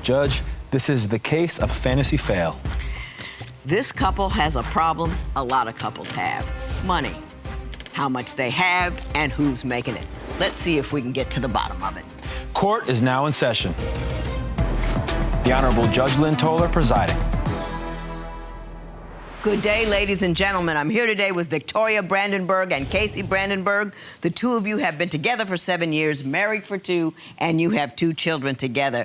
Judge, this is the case of a fantasy fail. This couple has a problem a lot of couples have. Money. How much they have and who's making it. Let's see if we can get to the bottom of it. Court is now in session. The Honorable Judge Lynn Toler presiding. Good day, ladies and gentlemen. I'm here today with Victoria Brandenburg and Casey Brandenburg. The two of you have been together for 7 years, married for 2, and you have 2 children together.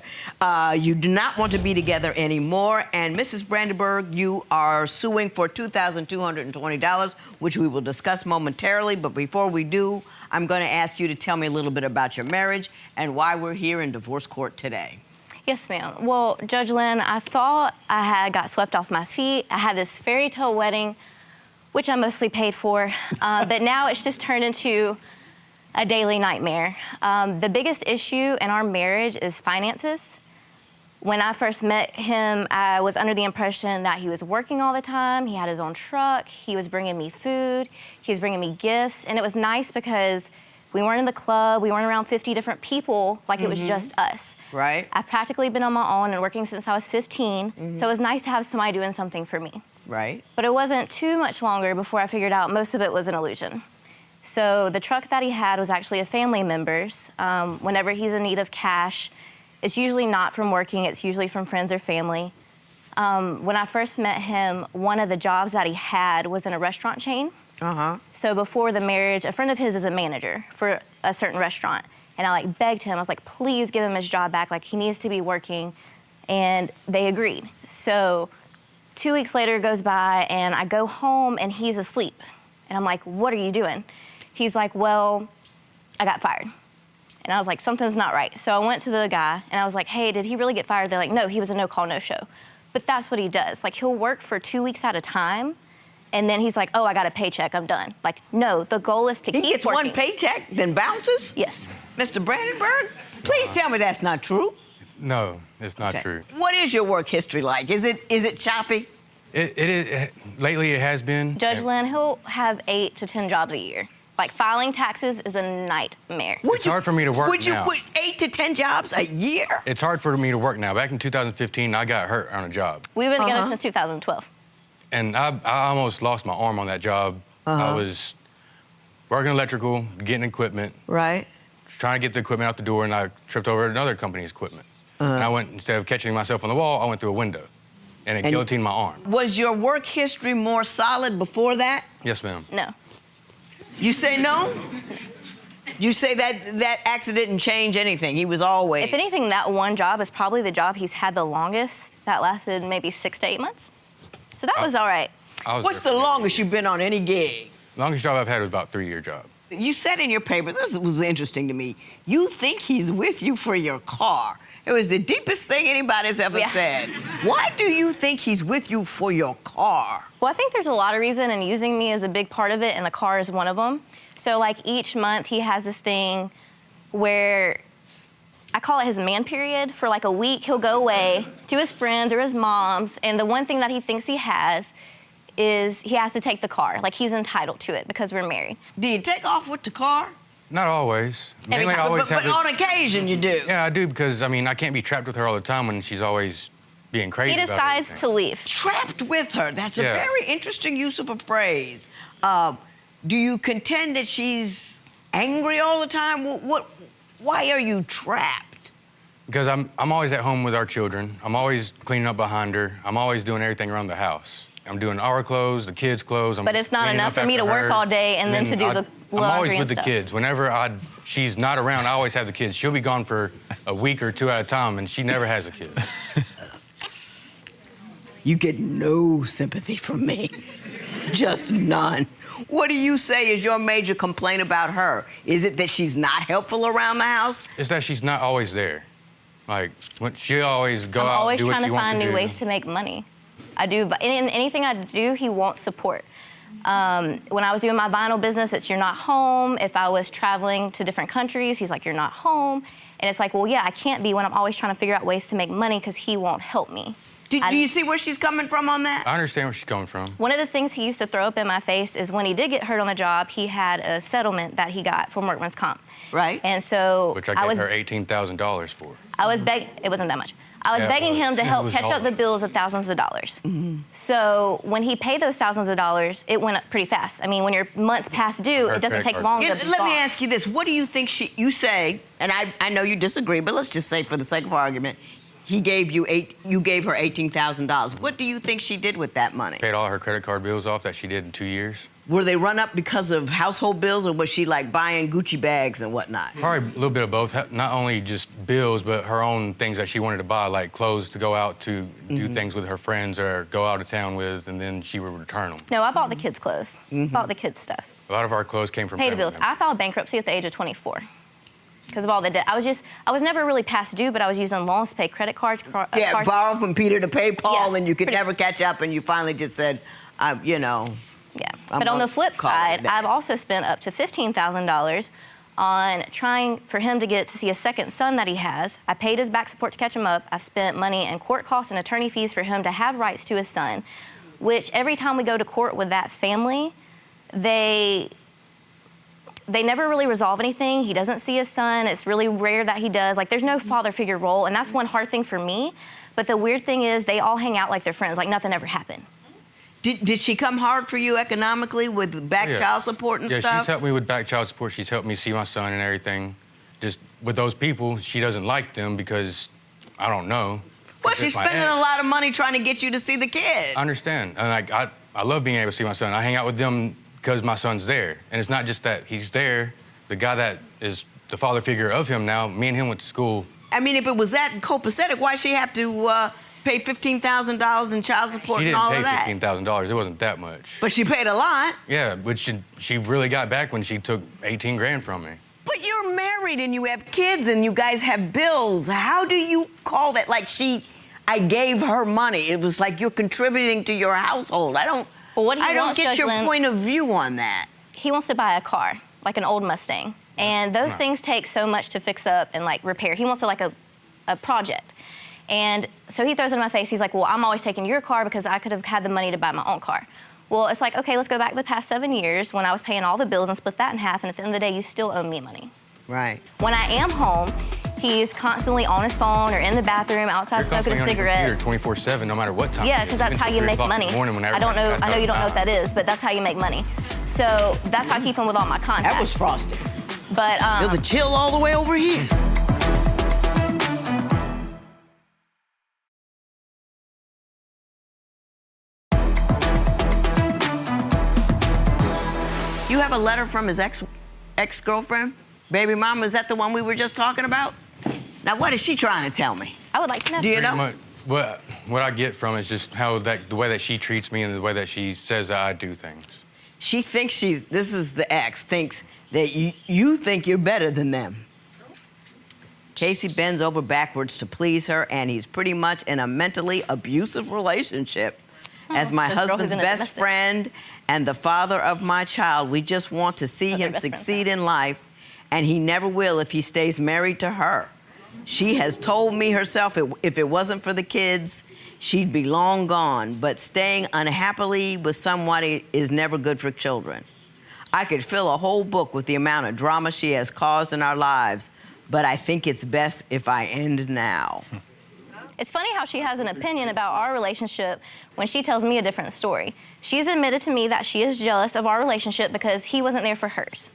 You do not want to be together anymore, and Mrs. Brandenburg, you are suing for $2,220, which we will discuss momentarily, but before we do, I'm going to ask you to tell me a little bit about your marriage and why we're here in divorce court today. Yes, ma'am. Well, Judge Lynn, I thought I had got swept off my feet. I had this fairy tale wedding, which I mostly paid for, but now it's just turned into a daily nightmare. The biggest issue in our marriage is finances. When I first met him, I was under the impression that he was working all the time. He had his own truck. He was bringing me food. He was bringing me gifts, and it was nice because we weren't in the club. We weren't around 50 different people like it was just us. Right. I've practically been on my own and working since I was 15, so it was nice to have somebody doing something for me. Right. But it wasn't too much longer before I figured out most of it was an illusion. So the truck that he had was actually a family member's. Whenever he's in need of cash, it's usually not from working, it's usually from friends or family. When I first met him, one of the jobs that he had was in a restaurant chain. So before the marriage, a friend of his is a manager for a certain restaurant. And I begged him, I was like, please give him his job back. He needs to be working. And they agreed. So 2 weeks later goes by and I go home and he's asleep. And I'm like, what are you doing? He's like, well, I got fired. And I was like, something's not right. So I went to the guy and I was like, hey, did he really get fired? They're like, no, he was a no-call, no-show. But that's what he does. He'll work for 2 weeks at a time. And then he's like, oh, I got a paycheck, I'm done. No, the goal is to keep working. He gets one paycheck, then bounces? Yes. Mr. Brandenburg, please tell me that's not true. No, it's not true. What is your work history like? Is it choppy? It is. Lately, it has been. Judge Lynn, he'll have 8 to 10 jobs a year. Filing taxes is a nightmare. It's hard for me to work now. Would you put 8 to 10 jobs a year? It's hard for me to work now. Back in 2015, I got hurt on a job. We've been together since 2012. And I almost lost my arm on that job. I was working electrical, getting equipment. Right. Trying to get the equipment out the door, and I tripped over another company's equipment. And I went, instead of catching myself on the wall, I went through a window. And it guillotined my arm. Was your work history more solid before that? Yes, ma'am. No. You say no? You say that accident didn't change anything. He was always... If anything, that one job is probably the job he's had the longest. That lasted maybe 6 to 8 months. So that was all right. What's the longest you've been on any gig? Longest job I've had was about a 3-year job. You said in your paper, this was interesting to me, you think he's with you for your car. It was the deepest thing anybody's ever said. Why do you think he's with you for your car? Well, I think there's a lot of reason, and using me is a big part of it, and the car is one of them. So each month he has this thing where I call it his man period. For a week, he'll go away to his friends or his mom's, and the one thing that he thinks he has is he has to take the car. He's entitled to it because we're married. Do you take off with the car? Not always. Every time. I always But on occasion you do? Yeah, I do, because, I can't be trapped with her all the time when she's always being crazy He decides to leave. Trapped with her. That's a very interesting use of a phrase. Do you contend that she's angry all the time? Why are you trapped? Because I'm always at home with our children. I'm always cleaning up behind her. I'm always doing everything around the house. I'm doing our clothes, the kids' clothes. But it's not enough for me to work all day and then to do the laundry and stuff. I'm always with the kids. Whenever she's not around, I always have the kids. She'll be gone for a week or 2 at a time, and she never has a kid. You get no sympathy from me. Just none. What do you say is your major complaint about her? Is it that she's not helpful around the house? It's that she's not always there. When she always go out and do what she wants to do. I'm always trying to find new ways to make money. I do, but in anything I do, he won't support. When I was doing my vinyl business, it's you're not home. If I was traveling to different countries, he's like, you're not home. And it's well, yeah, I can't be when I'm always trying to figure out ways to make money because he won't help me. Do you see where she's coming from on that? I understand where she's coming from. One of the things he used to throw up in my face is when he did get hurt on the job, he had a settlement that he got from workman's comp. Right. And so Which I gave her $18,000 for. it wasn't that much. I was begging him to help catch up the bills of thousands of dollars. So when he paid those thousands of dollars, it went up pretty fast. I mean, when you're months past due, it doesn't take long to be Let me gone. ask you this. What do you think you say, and I know you disagree, but let's just say for the sake of argument, you gave her $18,000. What do you think she did with that money? Paid all her credit card bills off that she did in 2 years. Were they run up because of household bills, or was she like buying Gucci bags and whatnot? Probably a little bit of both. Not only just bills, but her own things that she wanted to buy, like clothes to go out to do things with her friends or go out of town with, and then she would return them. No, I bought the kids' clothes. Bought the kids' stuff. A lot of our clothes came from Paid the family bills. members. I filed bankruptcy at the age of 24 because of all the debt. I was never really past due, but I was using loans to pay credit cards. Yeah, borrow from Peter to pay Paul, Yeah, and you could never catch up, and you finally just said, you know. Yeah, I'm but on the gonna flip call it side, that. I've also spent up to $15,000 on trying for him to get to see a second son that he has. I paid his back support to catch him up. I've spent money in court costs and attorney fees for him to have rights to his son, which every time we go to court with that family, they never really resolve anything. He doesn't see his son. It's really rare that he does. Like, there's no father figure role, and that's one hard thing for me. But the weird thing is they all hang out like they're friends, like nothing ever happened. Did she come hard for you economically with back child support and stuff? Yeah, she's helped me with back child support. She's helped me see my son and everything. Just with those people, she doesn't like them because, I don't know. Well, she's spending a lot of money trying to get you to see the kid. I understand. And like, I love being able to see my son. I hang out with them because my son's there. And it's not just that he's there. The guy that is the father figure of him now, me and him went to school. I mean, if it was that copacetic, why'd she have to pay $15,000 in child support and all of that? She didn't pay $15,000. It wasn't that much. But she paid a lot. Yeah, but she really got back when she took 18 grand from me. But you're married and you have kids and you guys have bills. How do you call that? Like I gave her money. It was like you're contributing to your household. I don't get your point of view on that. He wants to buy a car, like an old Mustang. And those things take so much to fix up and like repair. He wants a project. And so he throws it in my face. He's like, well, I'm always taking your car because I could have had the money to buy my own car. Well, it's like, okay, let's go back the past 7 years when I was paying all the bills and split that in half. And at the end of the day, you still owe me money. Right. When I am home, he's constantly on his phone or in the bathroom outside smoking a cigarette. 24/7, no matter what time. Yeah, because that's how you make money. I know you don't know what that is, but that's how you make money. So that's how I keep him with all my contacts. That was frosty. But feel the chill all the way over here. You have a letter from his ex-girlfriend? Baby mama, is that the one we were just talking about? Now, what is she trying to tell me? I would like to know. Do you know? What I get from it is just the way that she treats me and the way that she says that I do things. She thinks this is the ex, thinks that you think you're better than them. Casey bends over backwards to please her, and he's pretty much in a mentally abusive relationship. As my husband's best friend and the father of my child, we just want to see him succeed in life, and he never will if he stays married to her. She has told me herself if it wasn't for the kids, she'd be long gone, but staying unhappily with somebody is never good for children. I could fill a whole book with the amount of drama she has caused in our lives, but I think it's best if I end now. It's funny how she has an opinion about our relationship when she tells me a different story. She's admitted to me that she is jealous of our relationship because he wasn't there for hers.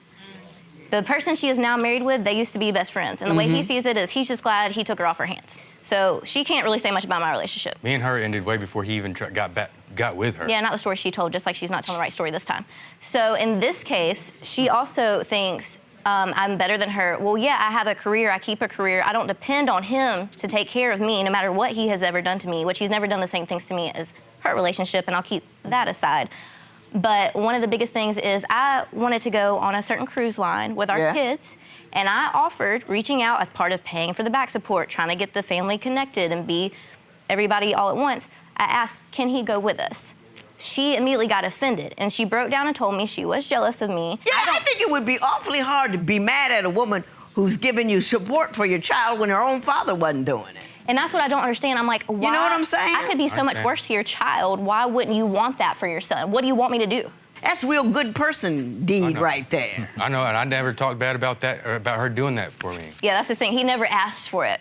The person she is now married with, they used to be best friends. And the way he sees it is he's just glad he took her off her hands. So she can't really say much about my relationship. Me and her ended way before he even got with her. Yeah, not the story she told, just like she's not telling the right story this time. So in this case, she also thinks I'm better than her. Well, yeah, I have a career. I keep a career. I don't depend on him to take care of me no matter what he has ever done to me, which he's never done the same things to me as her relationship, and I'll keep that aside. But one of the biggest things is I wanted to go on a certain cruise line with our kids, and I offered reaching out as part of paying for the back support, trying to get the family connected and be everybody all at once. I asked, can he go with us? She immediately got offended, and she broke down and told me she was jealous of me. Yeah, I think it would be awfully hard to be mad at a woman who's giving you support for your child when her own father wasn't doing it. And that's what I don't understand. I'm like, why? You know what I'm saying? I could be so much worse to your child. Why wouldn't you want that for your son? What do you want me to do? That's real good person deed right there. I know, and I never talked bad about that or about her doing that for me. Yeah, that's the thing. He never asked for it.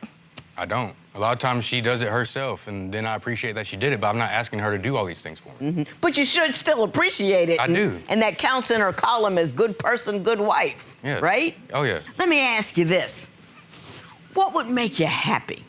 I don't. A lot of times she does it herself, and then I appreciate that she did it, but I'm not asking her to do all these things for me. But you should still appreciate it. I do. And that counts in her column as good person, good wife. Yeah. Right? Oh, yeah. Let me ask you this. What would make you happy?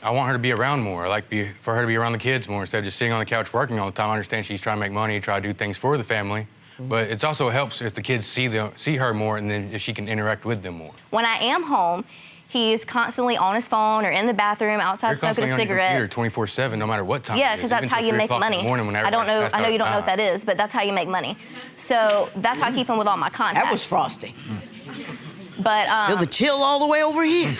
I want her to be around more. I like for her to be around the kids more instead of just sitting on the couch working all the time. I understand she's trying to make money, try to do things for the family. But it also helps if the kids see her more, and then if she can interact with them more. When I am home, he's constantly on his phone or in the bathroom outside smoking a cigarette. You're constantly on your computer 24/7, no matter what time. Yeah, because that's how you make money. I don't know. I know you don't know what that is, but that's how you make money. So that's how I keep him with all my contacts. That was frosty. But Feel the chill all the way over here.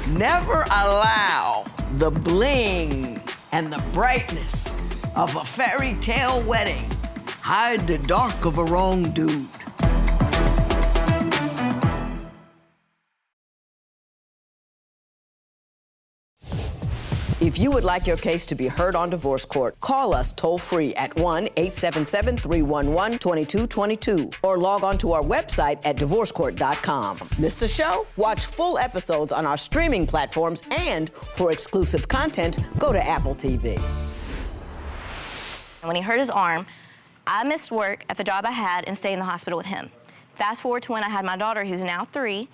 Never allow the bling and the brightness of a fairy tale wedding hide the dark of a wrong dude. If you would like your case to be heard on divorce court, call us toll-free at 1-877-311-2222 or log on to our website at divorcecourt.com. Missed a show? Watch full episodes on our streaming platforms, and for exclusive content, go to Apple TV. when he hurt his arm, I missed work at the job I had and stayed in the hospital with him. Fast forward to when I had my daughter, who's now 3.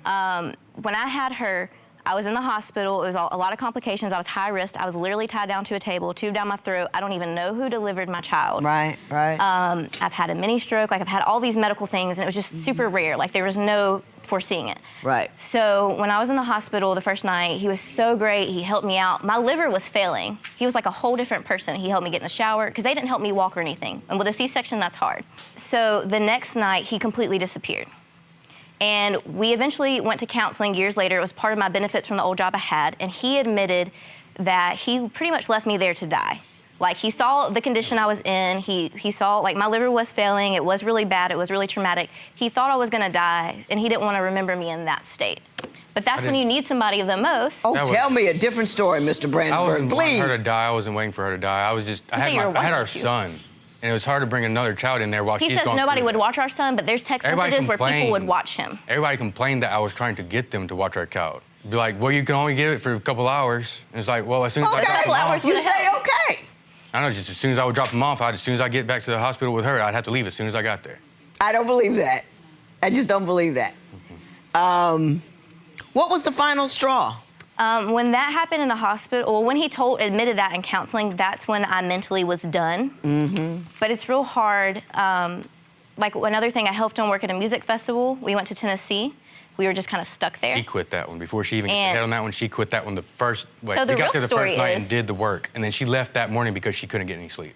When I had her, I was in the hospital. It was a lot of complications. I was high risk. I was literally tied down to a table, tube down my throat. I don't even know who delivered my child. Right. I've had a mini stroke. Like, I've had all these medical things, and it was just super rare. Like, there was no foreseeing it. Right. So when I was in the hospital the first night, he was so great. He helped me out. My liver was failing. He was like a whole different person. He helped me get in the shower because they didn't help me walk or anything. And with a C-section, that's hard. So the next night, he completely disappeared. And we eventually went to counseling years later. It was part of my benefits from the old job I had. And he admitted that he pretty much left me there to die. Like, he saw the condition I was in. He saw, like, my liver was failing. It was really bad. It was really traumatic. He thought I was going to die, and he didn't want to remember me in that state. But that's when you need somebody the most. Oh, tell me a different story, Mr. Brandenburg, please. I wasn't wanting her to die. I wasn't waiting for her to die. I was just, I had our son. And it was hard to bring another child in there while she's going through. He says nobody would watch our son, but there's text messages where people would watch him. Everybody complained that I was trying to get them to watch our child. Be like, well, you can only get it for a couple hours. And it's like, well, as soon as I drop them off. You say okay. I know, just as soon as I would drop them off, as soon as I get back to the hospital with her, I'd have to leave as soon as I got there. I don't believe that. I just don't believe that. What was the final straw? When that happened in the hospital, or when he admitted that in counseling, that's when I mentally was done. But it's real hard. Like, another thing, I helped him work at a music festival. We went to Tennessee. We were just kind of stuck there. She quit that one. Before she even got ahead on that one, she quit that one the first, like, so we got there the first night and did the work. And then she left that morning because she couldn't get any sleep.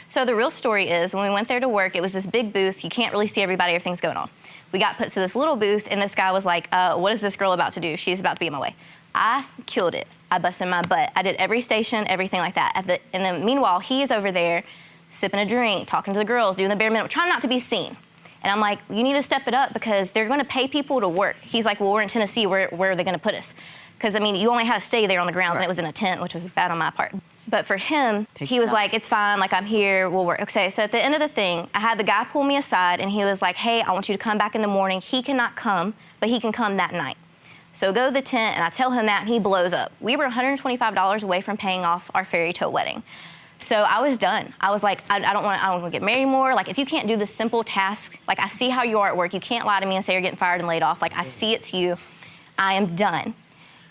So the real story is, when we went there to work, it was this big booth. You can't really see everybody, everything's going on. We got put to this little booth, and this guy was like, what is this girl about to do? She's about to be in my way. I killed it. I busted my butt. I did every station, everything like that. And then meanwhile, he is over there sipping a drink, talking to the girls, doing the bare minimum, trying not to be seen. And I'm like, you need to step it up because they're going to pay people to work. He's like, well, we're in Tennessee. Where are they going to put us? Because, I mean, you only had to stay there on the grounds, and it was in a tent, which was bad on my part. But for him, he was like, it's fine. Like, I'm here. We'll work. Okay, so at the end of the thing, I had the guy pull me aside, and he was like, hey, I want you to come back in the morning. He cannot come, but he can come that night. So go to the tent, and I tell him that, and he blows up. We were $125 away from paying off our fairy tale wedding. So I was done. I was like, I don't want to get married more. Like, if you can't do the simple task, like, I see how you are at work. You can't lie to me and say you're getting fired and laid off. Like, I see it's you. I am done.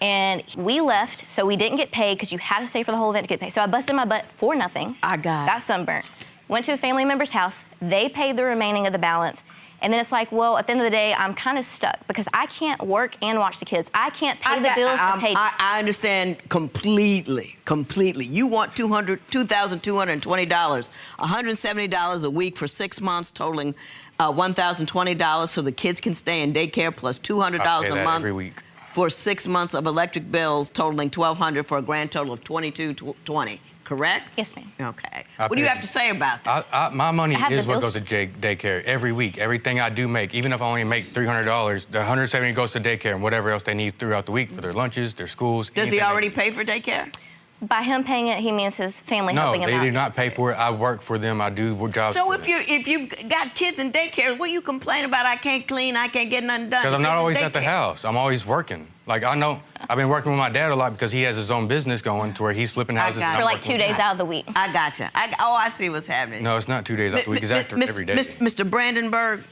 And we left, so we didn't get paid because you had to stay for the whole event to get paid. So I busted my butt for nothing. Got sunburnt. Went to a family member's house. They paid the remaining of the balance. And then it's like, well, at the end of the day, I'm kind of stuck because I can't work and watch the kids. I can't pay the bills to pay. I understand completely. You want $2,220, $170 a week for 6 months, totaling $1,020, so the kids can stay in daycare, plus $200 a month every week for 6 months of electric bills, totaling $1,200 for a grand total of $2,220. correct? Yes, ma'am. Okay. I What do you pay- have to say about that? My money have is the what bills. goes to daycare every week. Everything I do make, even if I only make $300, the $170 goes to daycare and whatever else they need throughout the week for their lunches, their schools. Does he anything they- already pay for daycare? By him paying it, he means his family No, helping him they out. do not pay for it. I work for them. I do jobs. So for if them. you've got kids in daycare, what you complain about? I can't clean, I can't get nothing done. Because I'm Kids not in always at the daycare. house. I'm always working. Like, I know I've been working with my dad a lot because he has his own business going to where he's flipping houses. got and it. I'm For like working 2 with days him. out of the week. I gotcha. I see what's happening. No, it's not 2 days out the week. It's after every day. Mr. Brandenburg,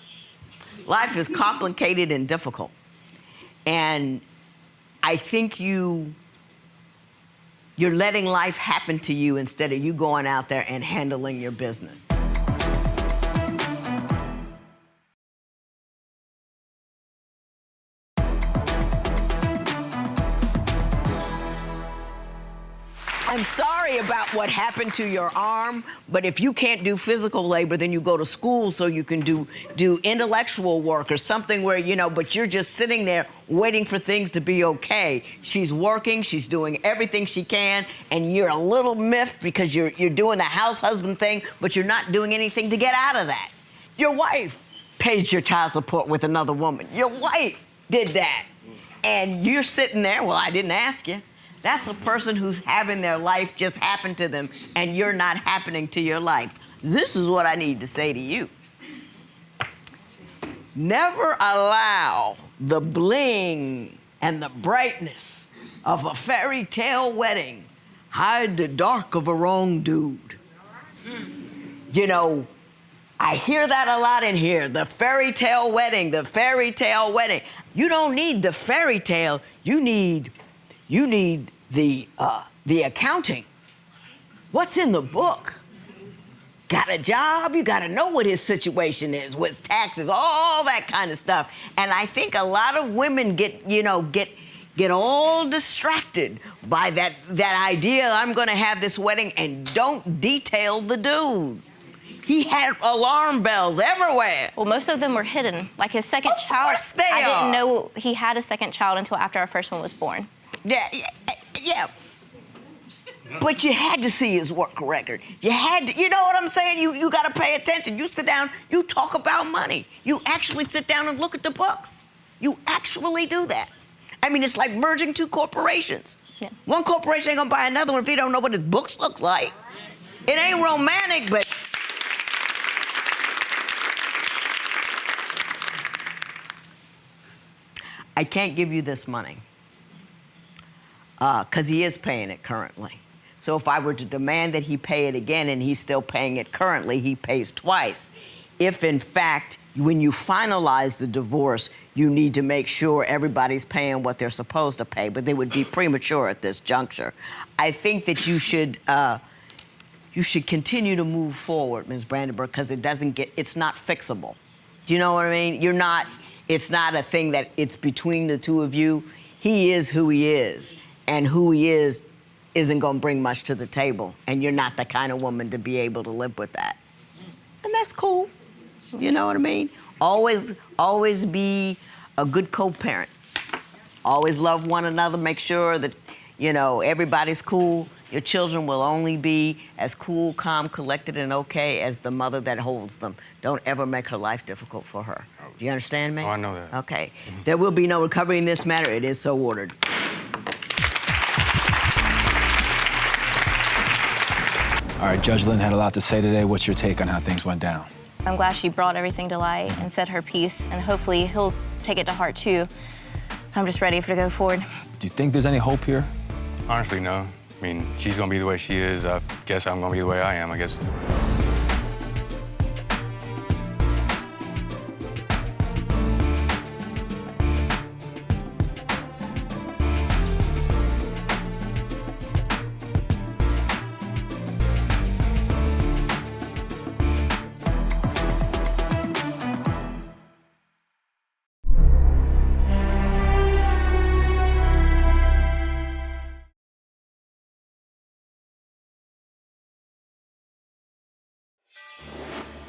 life is complicated and difficult. And I think you're letting life happen to you instead of you going out there and handling your business. I'm sorry about what happened to your arm, but if you can't do physical labor, then you go to school so you can do intellectual work or something where, but you're just sitting there waiting for things to be okay. She's working, she's doing everything she can, and you're a little miffed because you're doing the house husband thing, but you're not doing anything to get out of that. Your wife paid your child support with another woman. Your wife did that. And you're sitting there, well, I didn't ask you. That's a person who's having their life just happen to them, and you're not happening to your life. This is what I need to say to you. Never allow the bling and the brightness of a fairy tale wedding hide the dark of a wrong dude. I hear that a lot in here, the fairy tale wedding, the fairy tale wedding. You don't need the fairy tale, you need the accounting. What's in the book? Got a job, you gotta know what his situation is, with taxes, all that kind of stuff. And I think a lot of women get all distracted by that idea, I'm gonna have this wedding, and don't detail the dude. He had alarm bells everywhere. Well, most of them were hidden. Like his second Of child. course they I are. didn't know he had a second child until after our first one was born. Yeah. But you had to see his work record. You had to, you know what I'm saying? You got to pay attention. You sit down, you talk about money. You actually sit down and look at the books. You actually do that. I mean, it's like merging two corporations. Yeah. One corporation ain't gonna buy another one if you don't know what his books look like. It ain't romantic, but I can't give you this money because he is paying it currently. So if I were to demand that he pay it again and he's still paying it currently, he pays twice. If in fact, when you finalize the divorce, you need to make sure everybody's paying what they're supposed to pay, but they would be premature at this juncture. I think that you should continue to move forward, Ms. Brandenburg, because it's not fixable. Do you know what I mean? It's not a thing that it's between the two of you. He is who he is, and who he is isn't gonna bring much to the table, and you're not the kind of woman to be able to live with that. And that's cool. You know what I mean? Always be a good co-parent. Always love one another. Make sure that, everybody's cool. Your children will only be as cool, calm, collected, and okay as the mother that holds them. Don't ever make her life difficult for her. Do you understand me? Oh, I know that. Okay. There will be no recovery in this matter. It is so ordered. All right, Judge Lynn had a lot to say today. What's your take on how things went down? I'm glad she brought everything to light and said her piece, and hopefully he'll take it to heart too. I'm just ready to go forward. Do you think there's any hope here? Honestly, no. I mean, she's gonna be the way she is. I guess I'm gonna be the way I am, I guess.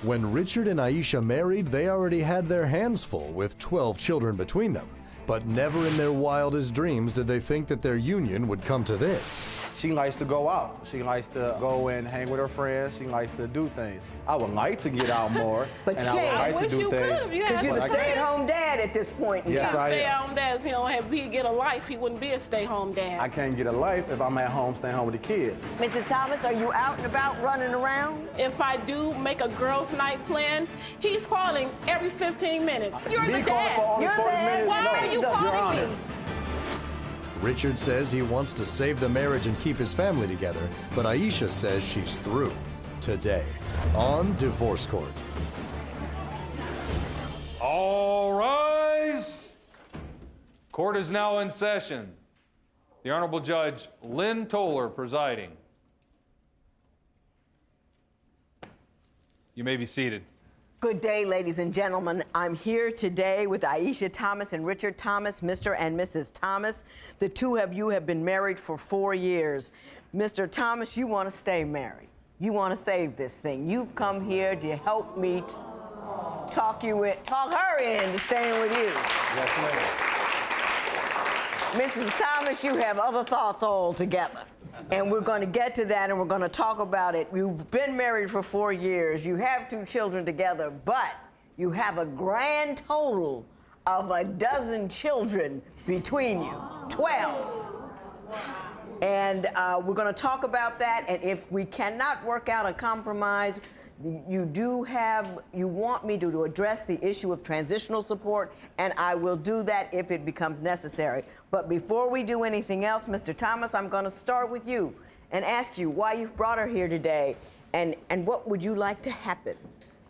When Richard and Aisha married, they already had their hands full with 12 children between them. But never in their wildest dreams did they think that their union would come to this. She likes to go out. She likes to go and hang with her friends. She likes to do things. I would like to get out more. But and you can't. I would like to do things. Because you're the stay-at-home dad at this point in Yes, time. I am. Stay-at-home dad, if he get a life, he wouldn't be a stay-home dad. I can't get a life if I'm at home staying home with the kids. Mrs. Thomas, are you out and about running around? If I do make a girls' night plan, he's calling every 15 minutes. You're Me the calling dad. for only You're 40 the- minutes? Why No, are you Your calling Honor. me? Richard says he wants to save the marriage and keep his family together, but Aisha says she's through. Today, on Divorce Court. All rise. Court is now in session. The Honorable Judge Lynn Toler presiding. You may be seated. Good day, ladies and gentlemen. I'm here today with Aisha Thomas and Richard Thomas, Mr. and Mrs. Thomas. The two of you have been married for 4 years. Mr. Thomas, you want to stay married. You want to save this thing. You've come here to help me talk her into staying with you. Yes, ma'am. Mrs. Thomas, you have other thoughts altogether. And we're going to get to that and we're going to talk about it. You've been married for 4 years. You have 2 children together, but you have a grand total of a dozen children between you, 12. And we're going to talk about that. And if we cannot work out a compromise, you want me to address the issue of transitional support, and I will do that if it becomes necessary. But before we do anything else, Mr. Thomas, I'm going to start with you and ask you why you've brought her here today, and what would you like to happen?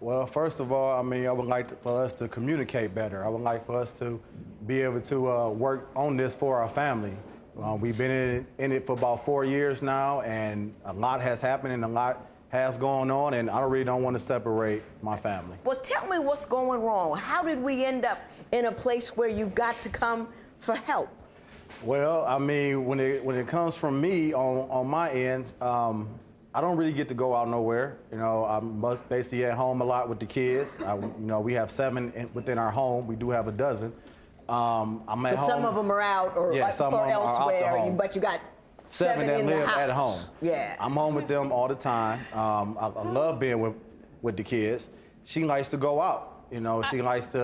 Well, first of all, I would like for us to communicate better. I would like for us to be able to work on this for our family. We've been in it for about 4 years now, and a lot has happened and a lot has gone on, and I really don't want to separate my family. Well, tell me what's going wrong. How did we end up in a place where you've got to come for help? Well, when it comes from me on my end, I don't really get to go out nowhere. I'm basically at home a lot with the kids. We have 7 within our home. We do have a dozen. I'm at But home. some of them are out or some of them are out the elsewhere, home. but you got 7 that in the live house. at home. Yeah. I'm home with them all the time. I love being with the kids. She likes to go out. She likes to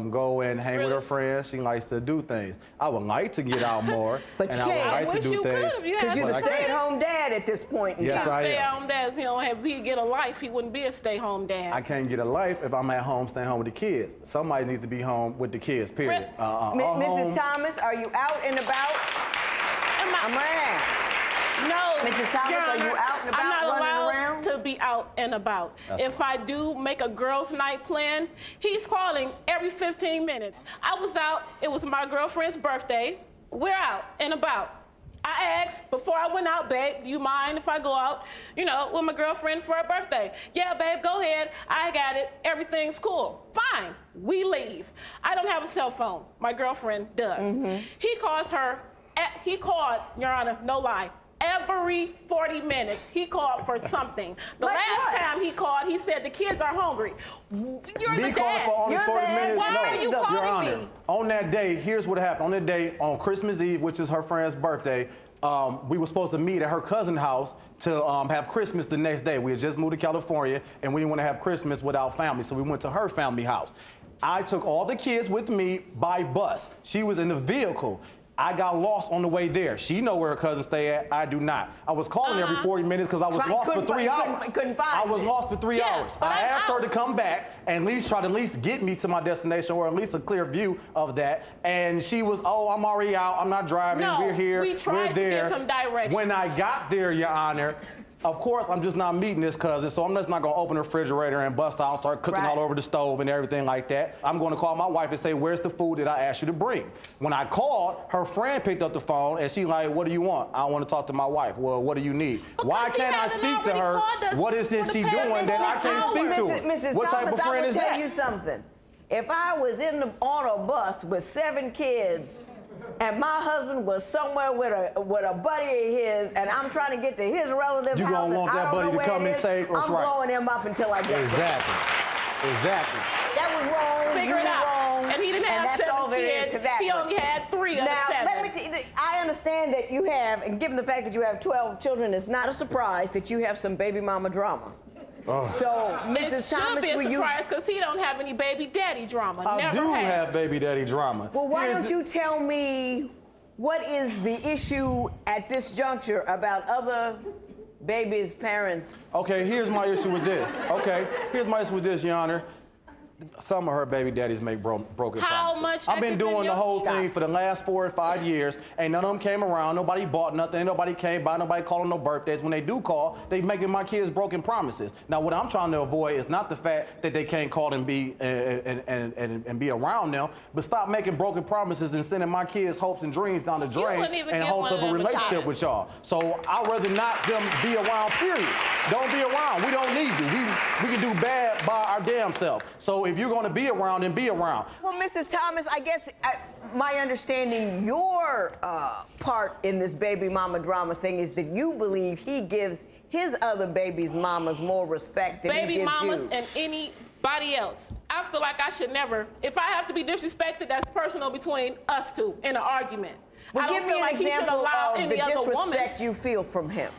go and hang with her friends. She likes to do things. I would like to get out more. But and you I can't. would like I to wish do you things. could. Because you're the But I can't. stay-at-home dad at this point in Yes, time. I am. Stay-at-home dads, if he get a life, he wouldn't be a stay-home dad. I can't get a life if I'm at home staying home with the kids. Somebody needs to be home with the kids, period. Mrs. Thomas, are you out and about? I'm going to ask. No. Mrs. Thomas, Your are you Honor, out and about, I'm not running allowed around? to be out and about. That's If I do make a girls' night plan, he's calling every 15 minutes. I was out. It was my girlfriend's birthday. We're out and about. I asked before I went out, babe, do you mind if I go out, with my girlfriend for her birthday? Yeah, babe, go ahead. I got it. Everything's cool. Fine. We leave. I don't have a cell phone. My girlfriend does. Mm-hmm. He called, Your Honor, no lie, every 40 minutes he called for something. The Like last what? time he called, he said the kids are hungry. You're Me the calling dad. for only You're 40 the minutes. Why no. are you Your calling Honor, me? on that day, here's what happened. On that day, on Christmas Eve, which is her friend's birthday, we were supposed to meet at her cousin's house to have Christmas the next day. We had just moved to California, and we didn't want to have Christmas without family, so we went to her family house. I took all the kids with me by bus. She was in the vehicle. I got lost on the way there. She know where her cousin stay at. I do not. I was calling every 40 minutes because I was lost for 3 hours. couldn't find I was it. lost for 3 Yeah, hours. but I I'm asked her out. to come back and try to get me to my destination, or at least a clear view of that. And she was, oh, I'm already out. I'm not driving. No, We're here. we tried We're to there. give him directions. When I got there, Your Honor, of course, I'm just not meeting this cousin, so I'm just not going to open the refrigerator and bust out and start cooking Right. all over the stove and everything like that. I'm going to call my wife and say, where's the food that I asked you to bring? When I called, her friend picked up the phone, and she's like, what do you want? I want to talk to my wife. Well, what do you need? Why Because he can't I hasn't speak to already her? called us What is this for she the doing past that I can't speak to her? Mrs. What type Thomas, of I friend will is tell that? you something. If I was on a bus with 7 kids and my husband was somewhere with a buddy of his and I'm trying to get to his relative You house gonna and want I that don't buddy know to where come it and is, say, that's I'm right. blowing him up until I get there. Exactly. That was wrong. Figure you it were out. wrong. And he didn't have that's seven all there kids. to that. He only had 3 of the 7. Now, let me tell you, I understand that you have, and given the fact that you have 12 children, it's not a surprise that you have some baby mama drama. Oh. So, It Mrs. should Thomas, be a will you... surprise because he don't have any baby daddy drama. I Never do had. have baby daddy drama. Well, why Here's don't the- you tell me what is the issue at this juncture about other babies' parents? Okay, here's my issue with this. Okay, here's my issue with this, Your Honor. Some of her baby daddies make broken How promises. much I've been active in doing the your- whole Stop. thing for the last 4 or 5 years, and none of them came around. Nobody bought nothing. Nobody came by. Nobody calling no birthdays. When they do call, they making my kids broken promises. Now, what I'm trying to avoid is not the fact that they can't call and be and be around them, but stop making broken promises and sending my kids' hopes and dreams down the drain wouldn't even in get hopes one of a of them a relationship shot. with y'all. So I'd rather not them be around. Period. Don't be around. We don't need you. We can do bad by our damn self. So if you're going to be around, then be around. Well, Mrs. Thomas, I guess my understanding, your part in this baby mama drama thing is that you believe he gives his other baby's mamas more respect than he Baby gives mamas you. and anybody else. I feel like I should never, if I have to be disrespected, that's personal between us two in an argument. Well, I don't give me feel an like he should example allow of any the other woman. disrespect you feel from him.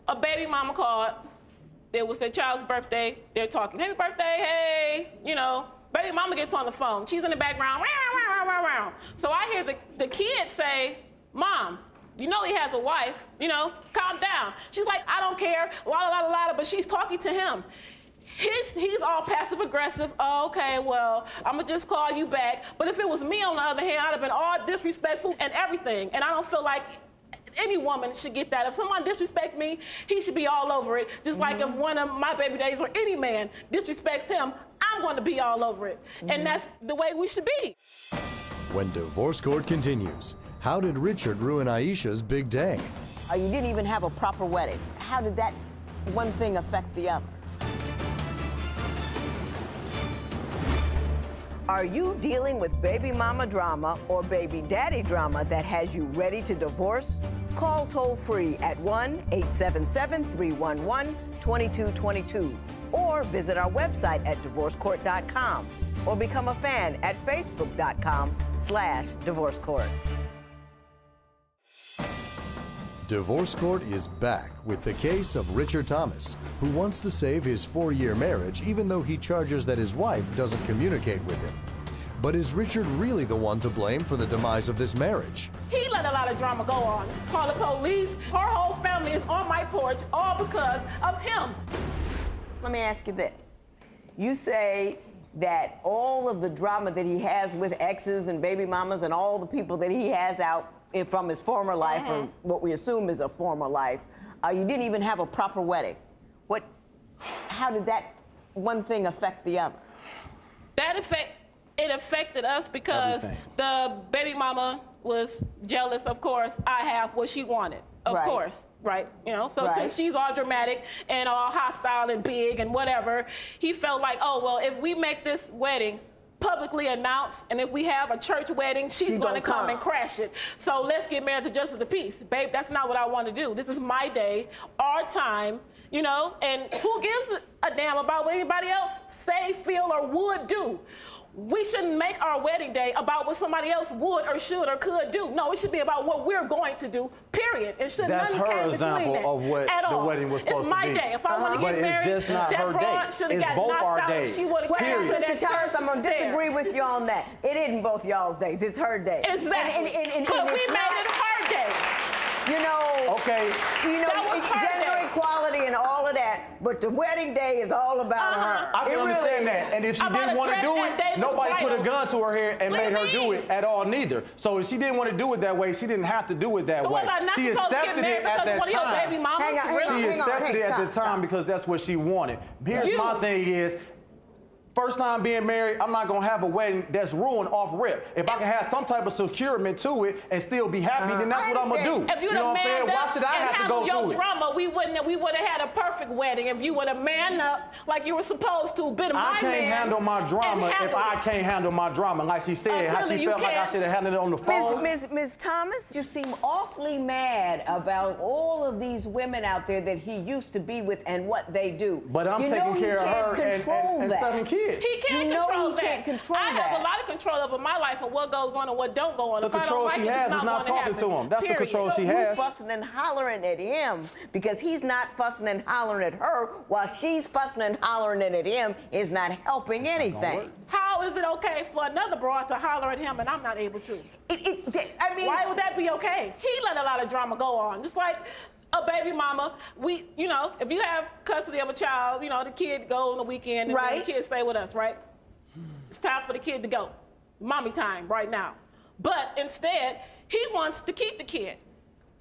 A baby mama called. It was their child's birthday. They're talking, happy birthday, hey, you know. Baby mama gets on the phone. She's in the background, wow, wow, wow, wow. So I hear the kid say, Mom, you know he has a wife, you know, calm down. She's like, I don't care, la, but she's talking to him. He's all passive aggressive. Oh, okay, well, I'm gonna just call you back. But if it was me on the other hand, I'd have been all disrespectful and everything. And I don't feel like any woman should get that. If someone disrespects me, he should be all over it. Just like if one of my baby daddies or any man disrespects him, I'm going to be all over it. And that's the way we should be. When Divorce Court continues, how did Richard ruin Aisha's big day? You didn't even have a proper wedding. How did that one thing affect the other? Are you dealing with baby mama drama or baby daddy drama that has you ready to divorce? Call toll-free at 1-877-311-2222 or visit our website at divorcecourt.com or become a fan at facebook.com/divorcecourt. Divorce Court is back with the case of Richard Thomas, who wants to save his 4-year marriage even though he charges that his wife doesn't communicate with him. But is Richard really the one to blame for the demise of this marriage? He let a lot of drama go on. Call the police. Her whole family is on my porch, all because of him. Let me ask you this. You say that all of the drama that he has with exes and baby mamas and all the people that he has out from his former life, or what we assume is a former life, you didn't even have a proper wedding. How did that one thing affect the other? It affected us because Everything. the baby mama was jealous, of course. I have what she wanted, of Right. course, right? You know, so Right. since she's all dramatic and all hostile and big and whatever, he felt like, oh, well, if we make this wedding publicly announced, and if we have a church wedding, she's going to come and crash it. So let's get married to justice of the peace. Babe, that's not what I want to do. This is my day, our time, you know, and who gives a damn about what anybody else say, feel, or would do? We shouldn't make our wedding day about what somebody else would or should or could do. No, it should be about what we're going to do, period. It should That's nothing her came example between it of what at the all. wedding was supposed It's to be. my day. If I want to But get it's married, just not that her broad day. should have It's got both knocked our out. days. She would have Well, came to Period. that Mr. Towers, I'm going to church disagree there. with you on that. It isn't both y'all's days. It's her day. Exactly. But we it's made not, it her day. you know, Okay. That was her gender day. equality and all of that, but the wedding day is all about her. I can It really understand is. that. And if she About didn't a want to dress do that day it, was nobody put a bridal. gun to her head and What made do her you do mean? it at all neither. So if she didn't want to do it that way, she didn't have to do it that So way. was I not She supposed to get accepted married it at because that one of your baby time. mamas? Hang on, Really? She hang on. accepted Hey, it at the stop. time because that's what she wanted. Here's my thing is, first time being married, I'm not gonna have a wedding that's ruined off rip. If I can have some type of securement to it and still be happy, then that's I what I'm gonna do. understand. If you'd You know have what I'm saying? manned Why up should I and have to handled go your through it? drama, we would have had a perfect wedding if you would have manned up like you were supposed to, been my I can't man. handle my drama and if handle I it. can't handle my drama. Like she said, how really, she you felt like I can't? should have handled it on the phone. Ms. Thomas, you seem awfully mad about all of these women out there that he used to be with and what they do. But I'm you taking know care of he can't her control and that. 7 kids. kids. He can't You know control he that. can't control I that. have a lot of control over my life and what goes on and what don't go on. The If I don't control like she it, it's has is not gonna talking to happen. him. That's the Period. control she You has. fussing and hollering at him because he's not fussing and hollering at her while she's fussing and hollering at him is not helping anything. How is it okay for another broad to holler at him and I'm not able to? I mean, Why would that be okay? He let a lot of drama go on. Just like a baby mama, if you have custody of a child, the kid go on the weekend and then Right. the kid stay with us, right? It's time for the kid to go. Mommy time right now. But instead, he wants to keep the kid.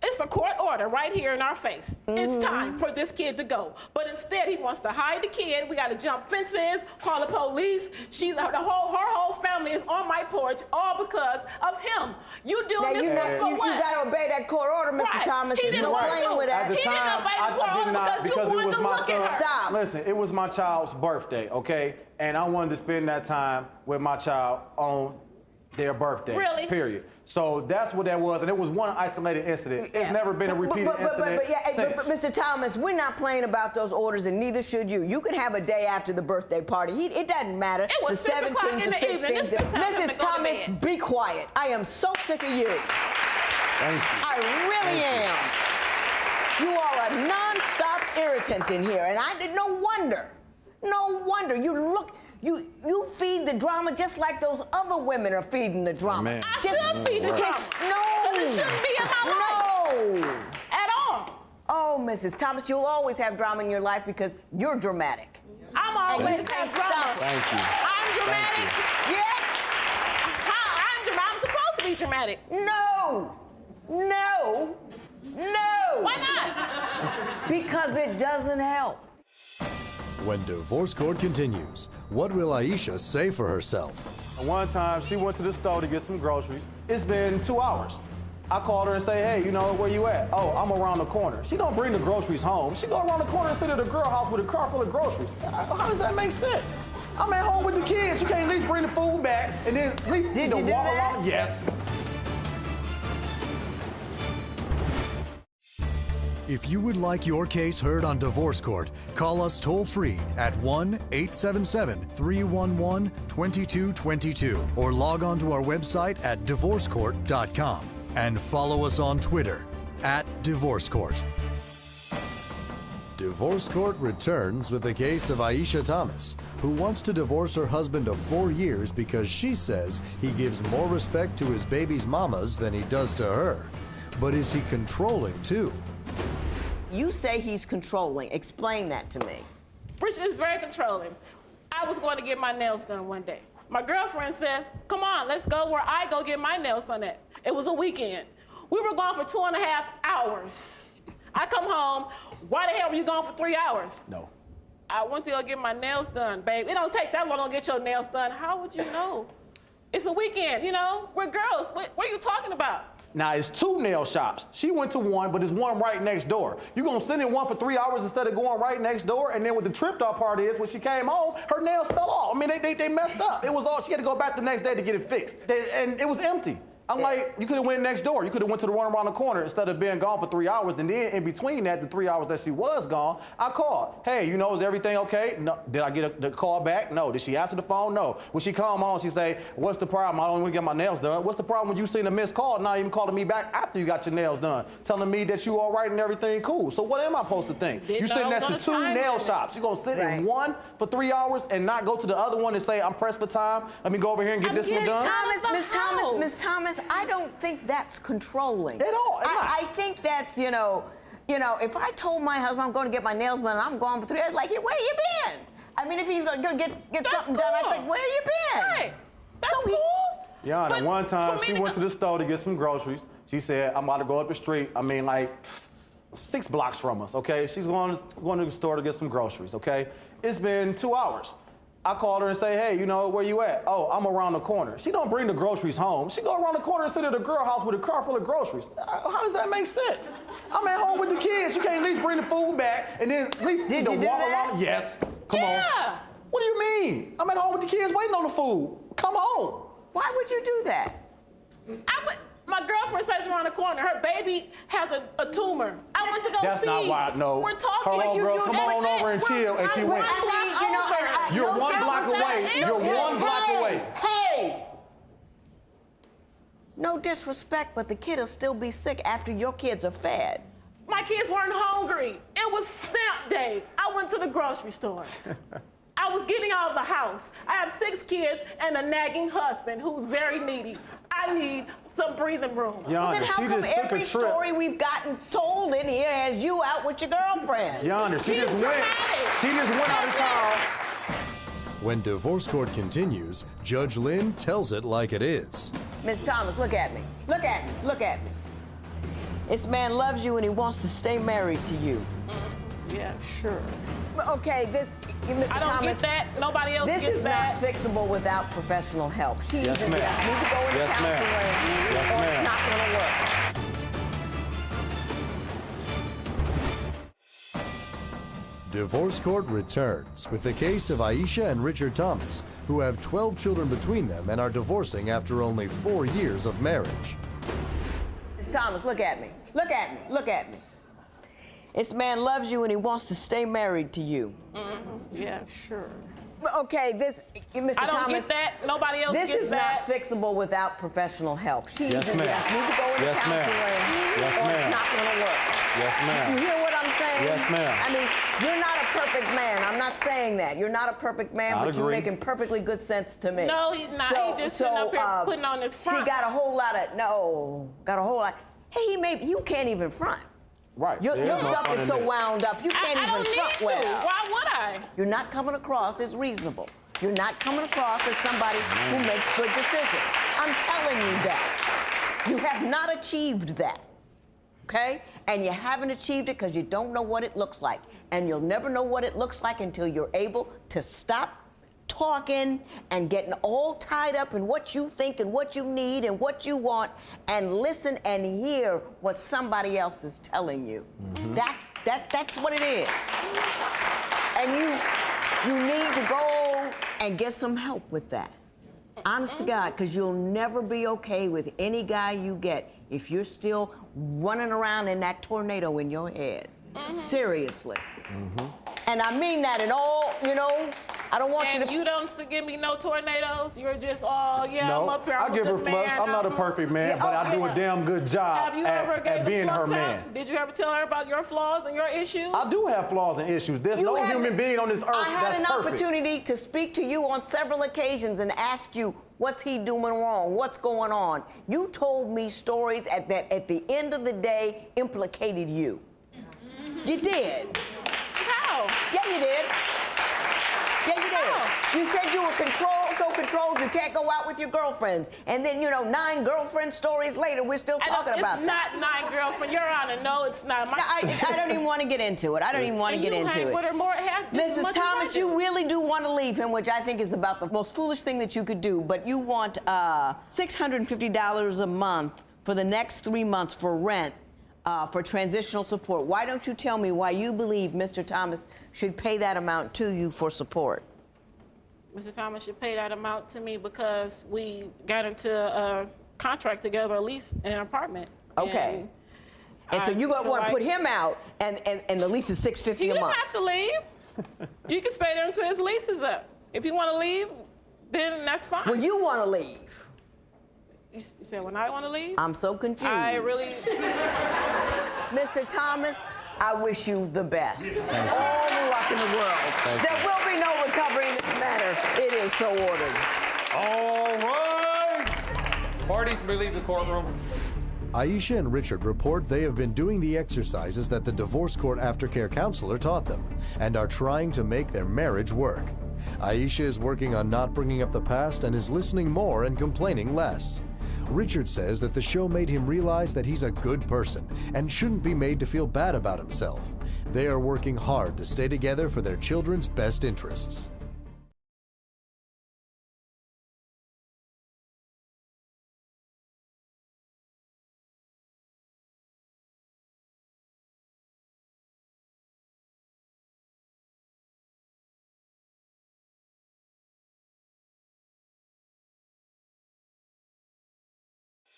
It's a court order right here in our face. It's time for this kid to go. But instead, he wants to hide the kid. We got to jump fences, call the police. Her whole family is on my porch, all because of him. You doing now this you for what? got to obey that court order, Mr. Right. Thomas. He There's didn't no want playing to. with that. At the He didn't time, obey the I court did order not because you it wanted was to my look at her. Stop. Listen, it was my child's birthday, okay? And I wanted to spend that time with my child on their birthday. Really? Period. So that's what that was, and it was one isolated incident. It's never been a repeated incident But Mr. Thomas, we're not playing about those orders, and neither should you. You can have a day after the birthday party. It doesn't matter. It was the 6 o'clock 17th in to the evening. 16th. This bitch time Mrs. to go to Thomas, bed. be quiet. I am so sick of you. Thank you. I really am. You are a non-stop irritant in here, and I did no wonder. No wonder. You feed the drama just like those other women are feeding the drama. Man. I should feed the drama. No. It shouldn't be in my life. No. At all. Oh, Mrs. Thomas, you'll always have drama in your life because you're dramatic. I'm always you have can't drama. stop it. Thank you. I'm dramatic. Yes. I'm supposed to be dramatic. No. No. No. Why not? Because it doesn't help. When Divorce Court continues, what will Aisha say for herself? One time, she went to the store to get some groceries. It's been 2 hours. I called her and say, hey, where you at? Oh, I'm around the corner. She don't bring the groceries home. She go around the corner and sit at the girl house with a car full of groceries. How does that make sense? I'm at home with the kids. You can't at least bring the food back and then at least Did you do walk that? around. Yes. If you would like your case heard on Divorce Court, call us toll-free at 1-877-311-2222 or log on to our website at divorcecourt.com and follow us on Twitter @DivorceCourt. Divorce Court returns with the case of Aisha Thomas, who wants to divorce her husband of 4 years because she says he gives more respect to his baby's mamas than he does to her. But is he controlling too? You say he's controlling. Explain that to me. Rich is very controlling. I was going to get my nails done one day. My girlfriend says, come on, let's go where I go get my nails done at. It was a weekend. We were gone for 2.5 hours. I come home, why the hell were you gone for 3 hours? No. I went to go get my nails done, babe. It don't take that long to get your nails done. How would you know? It's a weekend, we're girls. What are you talking about? Now, it's 2 nail shops. She went to one, but there's one right next door. You gonna send in one for 3 hours instead of going right next door? And then what the tripped up part is, when she came home, her nails fell off. I mean, they messed up. It was all, she had to go back the next day to get it fixed. And it was empty. I'm like, you could have went next door. You could have went to the one around the corner instead of being gone for 3 hours. And then in between that, the 3 hours that she was gone, I called. Hey, is everything okay? No. Did I get the call back? No. Did she answer the phone? No. When she come on, she say, what's the problem? I don't want to get my nails done. What's the problem when you seen a missed call, not even calling me back after you got your nails done, telling me that you all right and everything cool? So what am I supposed to think? You sitting next to 2 nail shops. You gonna sit in one for 3 hours and not go to the other one and say, I'm pressed for time. Let me go over here and get this one done. Miss Thomas, I don't think that's controlling. At all. I think that's, if I told my husband I'm going to get my nails done and I'm gone for 3 hours, like, where you been? I mean, if he's going to get something done, I'd say, where you been? Right. That's cool. Yeah, But one time for me she to went to the store to get some groceries. She said, I'm about to go up the street. I mean, like 6 blocks from us, okay? She's going to the store to get some groceries, okay? It's been 2 hours. I called her and say, hey, where you at? Oh, I'm around the corner. She don't bring the groceries home. She go around the corner and sit at the girl house with a car full of groceries. How does that make sense? I'm at home with the kids. You can't at least bring the food back and then at least Did you do walk that? around. Yes. Come on. What do you mean? I'm at home with the kids waiting on the food. Come on. Why would you do that? My girlfriend stays around the corner. Her baby has a tumor. I went to go That's see. not why, no. We're talking. Her What you homegirl, do come that on day? over and chill, and she went. You're No one block disrespect. away. You're one block away. Hey! No disrespect, but the kid will still be sick after your kids are fed. My kids weren't hungry. It was stamp day. I went to the grocery store. I was getting out of the house. I have 6 kids and a nagging husband who's very needy. I need some breathing room. Well, then Yonder, how she come just took every a trip. story we've gotten told in here has you out with your girlfriend? Yonder, she just went. dramatic. She just went out of town. When divorce court continues, Judge Lynn tells it like it is. Miss Thomas, look at me. Look at me. Look at me. This man loves you and he wants to stay married to you. Yeah, sure. Okay, Mr. I don't Thomas, get that. Nobody else this gets is that. not fixable without professional help. She Yes, either ma'am. need to go into Yes, ma'am. counseling Yes, or ma'am. it's not going to work. Divorce court returns with the case of Aisha and Richard Thomas, who have 12 children between them and are divorcing after only 4 years of marriage. Miss Thomas, look at me. Look at me. Look at me. This man loves you and he wants to stay married to you. Yeah, sure. Okay, Mr. I don't Thomas, get that. Nobody else this gets is that. not fixable without professional help. She Yes, either ma'am. need to go into Yes, ma'am. counseling Yes, or ma'am. it's not going to work. Yes, You ma'am. hear what I'm saying? Yes, ma'am. I mean, you're not a perfect man. I'm not saying that. You're not a perfect man, I'd but you're agree. making perfectly good sense to me. No, he's not. He just sitting up here putting on his front. She got a whole lot of, got a whole lot. Hey, you can't even front. Right. Your There's no stuff fun is in so this. wound up, you can't I even don't need front to. well. Why would I? You're not coming across as reasonable. You're not coming across as somebody who makes good decisions. I'm telling you that. You have not achieved that, okay? And you haven't achieved it because you don't know what it looks like. And you'll never know what it looks like until you're able to stop talking and getting all tied up in what you think and what you need and what you want and listen and hear what somebody else is telling you. That's what it is. And you need to go and get some help with that. Honest to God, because you'll never be okay with any guy you get if you're still running around in that tornado in your head. Seriously. And I mean that in all, I don't want you And to... you don't give me no tornadoes. You're just all, No, I'm up here. I I'm a give her good flux. man. I'm not a perfect man, but I do a damn good job Have you ever gave at being the her flux man. out? Did you ever tell her about your flaws and your issues? I do have flaws and issues. There's no human being on this earth I had that's an perfect. opportunity to speak to you on several occasions and ask you, what's he doing wrong? What's going on? You told me stories that at the end of the day implicated you. You did. How? Yeah, you did. Yeah, you did. You said you were so controlled you can't go out with your girlfriends. And then, 9 girlfriend stories later, we're still talking about that. It's not 9 girlfriend. Your Honor, no, it's not. I don't even want to get into it. I don't even want to get into With it. her more, just as Mrs. much as I Thomas, do. you really do want to leave him, which I think is about the most foolish thing that you could do. But you want $650 a month for the next 3 months for rent for transitional support. Why don't you tell me why you believe Mr. Thomas should pay that amount to you for support? Mr. Thomas should pay that amount to me because we got into a contract together, a lease in an apartment. Okay. And so you want to put him out, and the lease is $650 He a doesn't month. have to leave. You can stay there until his lease is up. If you want to leave, then that's fine. Well, you want to leave. You said when I want to leave? I'm so confused. I really... Mr. Thomas, I wish you the best. All the luck in the world. There will be no recovery in this matter. It is so ordered. All right. Parties may leave the courtroom. Aisha and Richard report they have been doing the exercises that the divorce court aftercare counselor taught them and are trying to make their marriage work. Aisha is working on not bringing up the past and is listening more and complaining less. Richard says that the show made him realize that he's a good person and shouldn't be made to feel bad about himself. They are working hard to stay together for their children's best interests.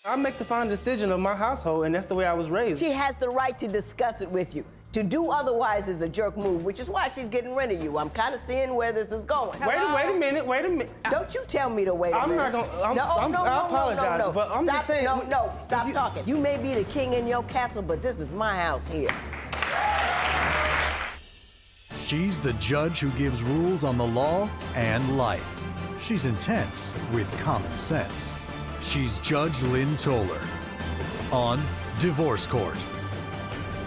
I make the final decision of my household, and that's the way I was raised. She has the right to discuss it with you. To do otherwise is a jerk move, which is why she's getting rid of you. I'm kind of seeing where this is going. Wait a minute. Don't you tell me to wait a minute. I'm not gonna, I apologize, but I'm just saying. No, stop talking. You may be the king in your castle, but this is my house here. She's the judge who gives rules on the law and life. She's intense with common sense. She's Judge Lynn Toler on Divorce Court,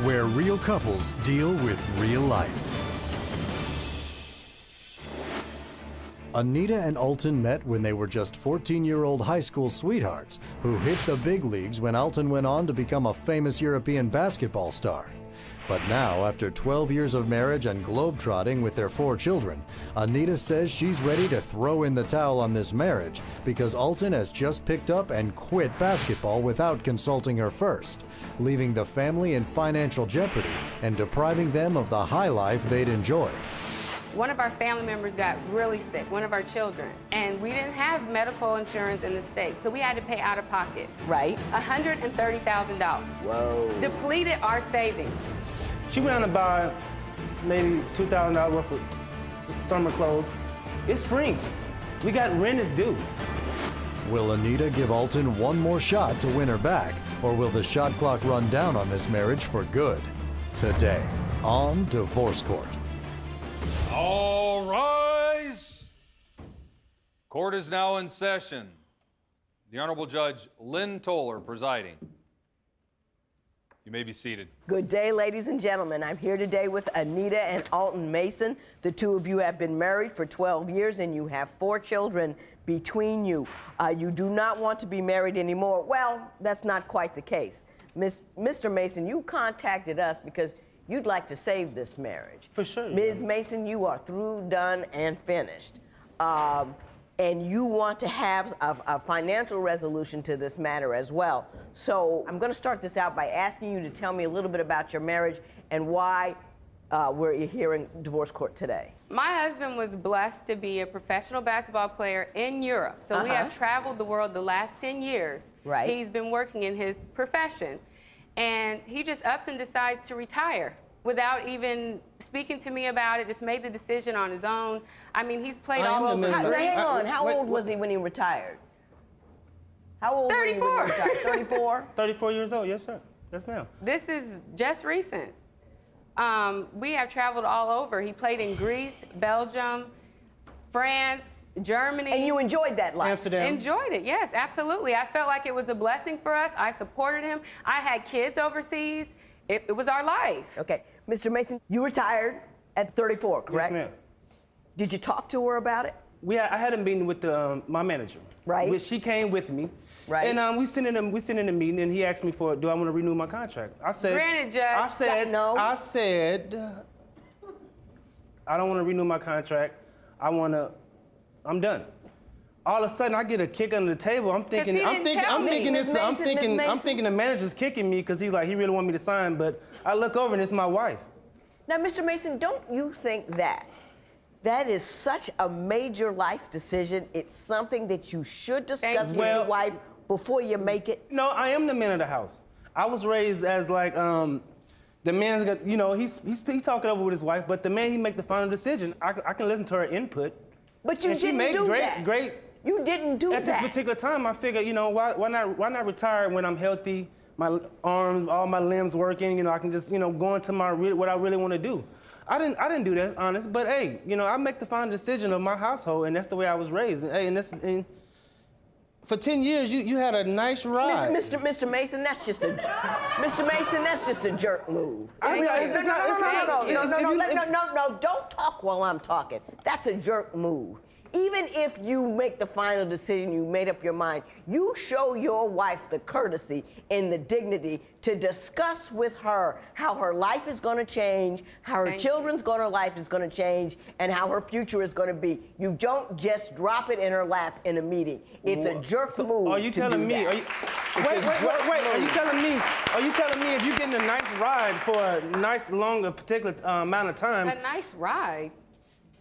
where real couples deal with real life. Anita and Alton met when they were just 14-year-old high school sweethearts who hit the big leagues when Alton went on to become a famous European basketball star. But now, after 12 years of marriage and globetrotting with their 4 children, Anita says she's ready to throw in the towel on this marriage because Alton has just picked up and quit basketball without consulting her first, leaving the family in financial jeopardy and depriving them of the high life they'd enjoyed. One of our family members got really sick, one of our children, and we didn't have medical insurance in the state, so we had to pay out of pocket. Right. $130,000. Whoa. Depleted our savings. She went out to buy maybe $2,000 worth of summer clothes. It's spring. We got rent is due. Will Anita give Alton one more shot to win her back, or will the shot clock run down on this marriage for good? Today on Divorce Court. All rise. Court is now in session. The Honorable Judge Lynn Toler presiding. You may be seated. Good day, ladies and gentlemen. I'm here today with Anita and Alton Mason. The two of you have been married for 12 years and you have 4 children between you. You do not want to be married anymore. Well, that's not quite the case. Mr. Mason, you contacted us because you'd like to save this marriage. For sure. Ms. Mason, you are through, done, and finished. And you want to have a financial resolution to this matter as well. So I'm going to start this out by asking you to tell me a little bit about your marriage and why we're here in divorce court today. My husband was blessed to be a professional basketball player in Europe. So we have traveled the world the last 10 years. Right. He's been working in his profession. And he just ups and decides to retire without even speaking to me about it, just made the decision on his own. I mean, he's played all over. Hang on, how old was he when he retired? How old 34. were you when you retired? 34? 34 years old, yes, sir. Yes, ma'am. This is just recent. We have traveled all over. He played in Greece, Belgium, France, Germany. And you enjoyed that life? Amsterdam. Enjoyed it, yes, absolutely. I felt like it was a blessing for us. I supported him. I had kids overseas. It was our life. Okay, Mr. Mason, you retired at 34, correct? Yes, ma'am. Did you talk to her about it? I had a meeting with my manager. Right. She came with me. Right. And we sitting in a meeting, and he asked me do I want to renew my contract? I said. Granted, Judge. I said no. I said I don't want to renew my contract. I'm done. All of a sudden, I get a kick under the table. I'm thinking the manager's kicking me because he really want me to sign. But I look over and it's my wife. Now, Mr. Mason, don't you think that is such a major life decision? It's something that you should discuss with your wife before you make it? No, I am the man of the house. I was raised as the man's got, he talk it over with his wife, but the man, he make the final decision. I can listen to her input. But you didn't do that. You didn't do that. At this particular time, I figured, why not retire when I'm healthy, my arms, all my limbs working, I can just, go into what I really want to do. I didn't do that, honest, but hey, I make the final decision of my household, and that's the way I was raised. And, hey, and for 10 years, you had a nice ride. Mr. Mason, that's just a jerk move. No, don't talk while I'm talking. That's a jerk move. Even if you make the final decision, you made up your mind, you show your wife the courtesy and the dignity to discuss with her how her life is going to change, how her children's life is going to change, and how her future is going to be. You don't just drop it in her lap in a meeting. It's a jerk move. Are you telling me? Wait. Are you telling me if you're getting a nice ride for a nice, long, particular amount of time? A nice ride.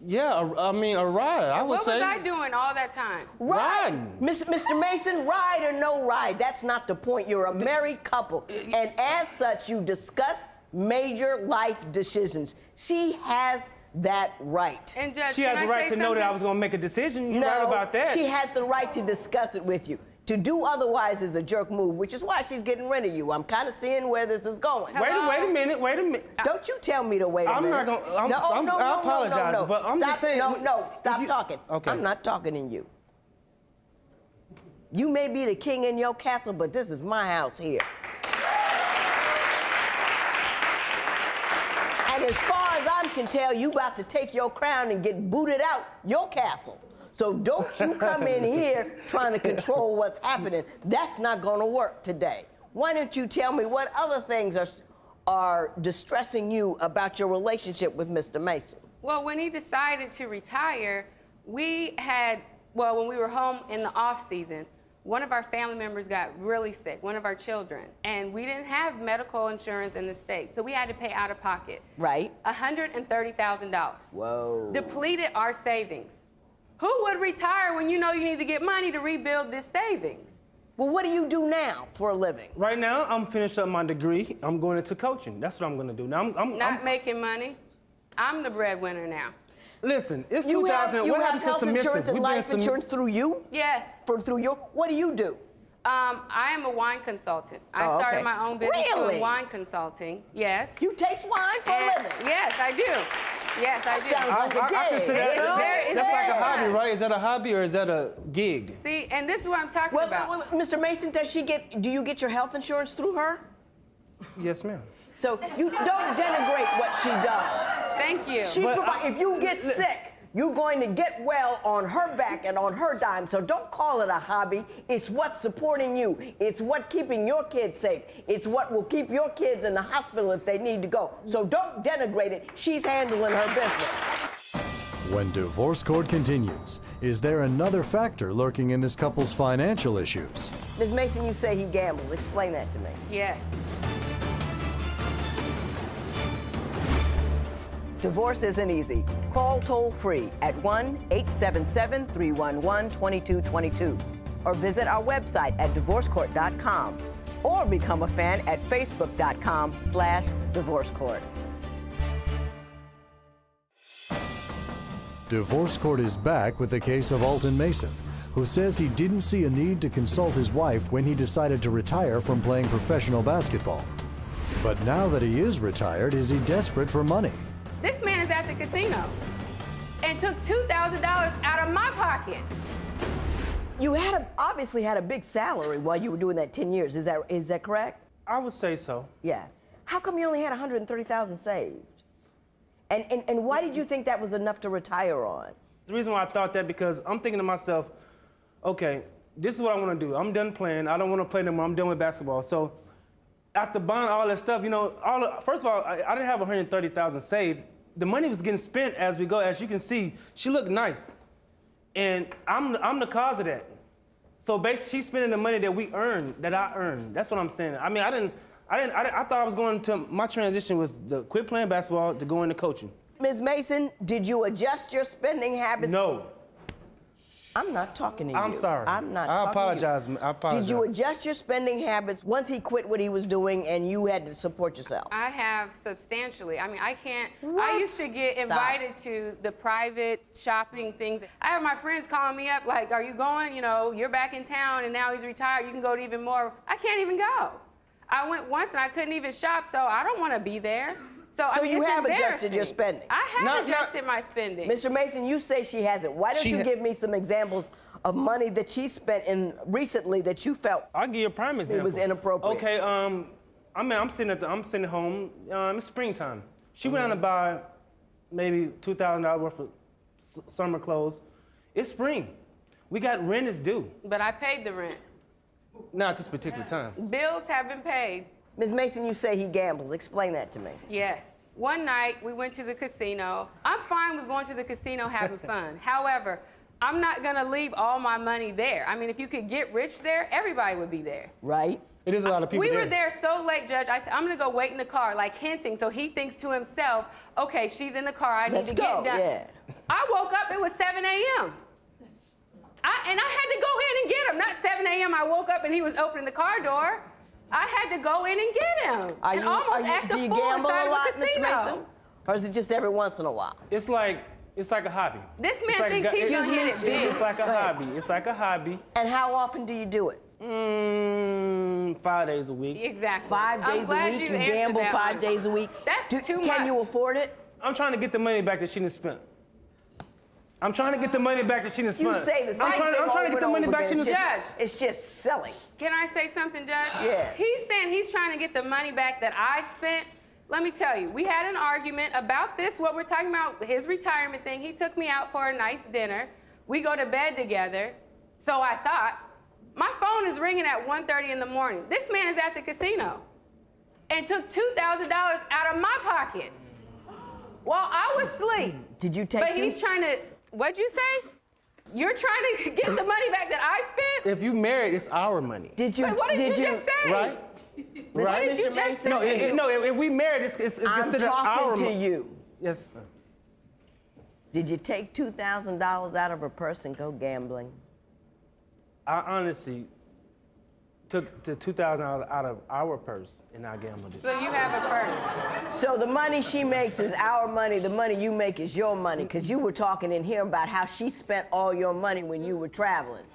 Yeah, I mean, a ride, I would say. What was I doing all that time? Ride. Mr. Mason, ride or no ride, that's not the point. You're a married couple, and as such, you discuss major life decisions. She has that right. And Judge, She has the right to know that I was going to make a decision. You're right about that. She has the right to discuss it with you. To do otherwise is a jerk move, which is why she's getting rid of you. I'm kind of seeing where this is going. Wait a minute. Don't you tell me to wait a minute. I'm not going to. I apologize, but I'm just saying. Stop talking. Okay. I'm not talking to you. You may be the king in your castle, but this is my house here. And as far as I can tell, you about to take your crown and get booted out your castle. So don't you come in here trying to control what's happening. That's not going to work today. Why don't you tell me what other things are distressing you about your relationship with Mr. Mason? Well, when he decided to retire, when we were home in the off season, one of our family members got really sick, one of our children, and we didn't have medical insurance in the state, so we had to pay out of pocket. Right. $130,000. Whoa. Depleted our savings. Who would retire when you know you need to get money to rebuild this savings? Well, what do you do now for a living? Right now, I'm finished up my degree. I'm going into coaching. That's what I'm going to do. Now, I'm making money. I'm the breadwinner now. Listen, it's 2000. What happened to health submissive? insurance and life insurance through you? Yes. Through your, what do you do? I am a wine consultant. I started my own business doing wine consulting. Yes. You taste wine for a living? Yes, I do. Yes, I do. Sounds like a gig. That's like a hobby, right? Is that a hobby or is that a gig? See, and this is what I'm talking about. Well, Mr. Mason, do you get your health insurance through her? Yes, ma'am. So you don't denigrate what she does. Thank you. If you get sick, you're going to get well on her back and on her dime. So don't call it a hobby. It's what's supporting you. It's what keeping your kids safe. It's what will keep your kids in the hospital if they need to go. So don't denigrate it. She's handling her business. When divorce court continues, is there another factor lurking in this couple's financial issues? Ms. Mason, you say he gambles. Explain that to me. Yes. Divorce isn't easy. Call toll-free at 1-877-311-2222 or visit our website at divorcecourt.com or become a fan at facebook.com/divorcecourt. Divorce court is back with the case of Alton Mason, who says he didn't see a need to consult his wife when he decided to retire from playing professional basketball. But now that he is retired, is he desperate for money? This man is at the casino and took $2,000 out of my pocket. You obviously had a big salary while you were doing that 10 years. Is that correct? I would say so. Yeah. How come you only had $130,000 saved? And why did you think that was enough to retire on? The reason why I thought that, because I'm thinking to myself, okay, this is what I want to do. I'm done playing. I don't want to play no more. I'm done with basketball. So after buying all that stuff, first of all, I didn't have $130,000 saved. The money was getting spent as we go. As you can see, she looked nice. And I'm the cause of that. So basically, she's spending the money that I earned. That's what I'm saying. I mean, I thought I was going to, my transition was to quit playing basketball to go into coaching. Ms. Mason, did you adjust your spending habits? No. I'm not talking to you. I'm sorry. I'm not I talking apologize. to you. I apologize. Did you adjust your spending habits once he quit what he was doing and you had to support yourself? I have substantially. I mean, I can't. What? I used to get invited to the private shopping things. I have my friends calling me up like, are you going? You're back in town and now he's retired. You can go to even more. I can't even go. I went once and I couldn't even shop, so I don't want to be there. So you have adjusted your spending? I have adjusted my spending. Mr. Mason, you say she hasn't. Why don't you give me some examples of money that she spent recently that you felt I'll give you a prime example. It was inappropriate? Okay, I'm sitting home. It's springtime. She went out to buy maybe $2,000 worth of summer clothes. It's spring. We got rent is due. But I paid the rent. Not at this particular time. Bills have been paid. Ms. Mason, you say he gambles. Explain that to me. Yes. One night, we went to the casino. I'm fine with going to the casino having fun. However, I'm not gonna leave all my money there. I mean, if you could get rich there, everybody would be there. Right? It is a lot of people We there. were there so late, Judge. I said, I'm gonna go wait in the car, like hinting, so he thinks to himself, okay, she's in the car, I need to get done. Yeah. I woke up, it was 7 a.m. And I had to go in and get him. Not 7 a.m. I woke up and he was opening the car door. I had to go in and get him. Do you gamble a lot, Mr. Mason? Or is it just every once in a while? It's like a hobby. This man thinks he's gonna get it big. It's like a hobby. It's like a hobby. And how often do you do it? 5 days a week. Exactly. 5 days a week? You gamble 5 days a week? That's too much. Can you afford it? I'm trying to get the money back that she didn't spend. I'm trying to get the money back that she didn't spend. You say the same thing I'm trying to get the money back she didn't spend. It's just silly. Can I say something, Judge? Yes. He's saying he's trying to get the money back that I spent. Let me tell you, we had an argument about this, what we're talking about, his retirement thing. He took me out for a nice dinner. We go to bed together. So I thought, my phone is ringing at 1:30 in the morning. This man is at the casino and took $2,000 out of my pocket while I was asleep. Did you take But he's trying to, what'd you say? You're trying to get the money back that I spent? If you married, it's our money. Did you? But what did you just say? Right? What Right? did you just say? No, if we married, it's I'm considered our talking to money. you. Yes. Did you take $2,000 out of her purse and go gambling? I honestly took the $2,000 out of our purse and I gambled it. So you have a purse. So the money she makes is our money. The money you make is your money. Because you were talking in here about how she spent all your money when you were traveling.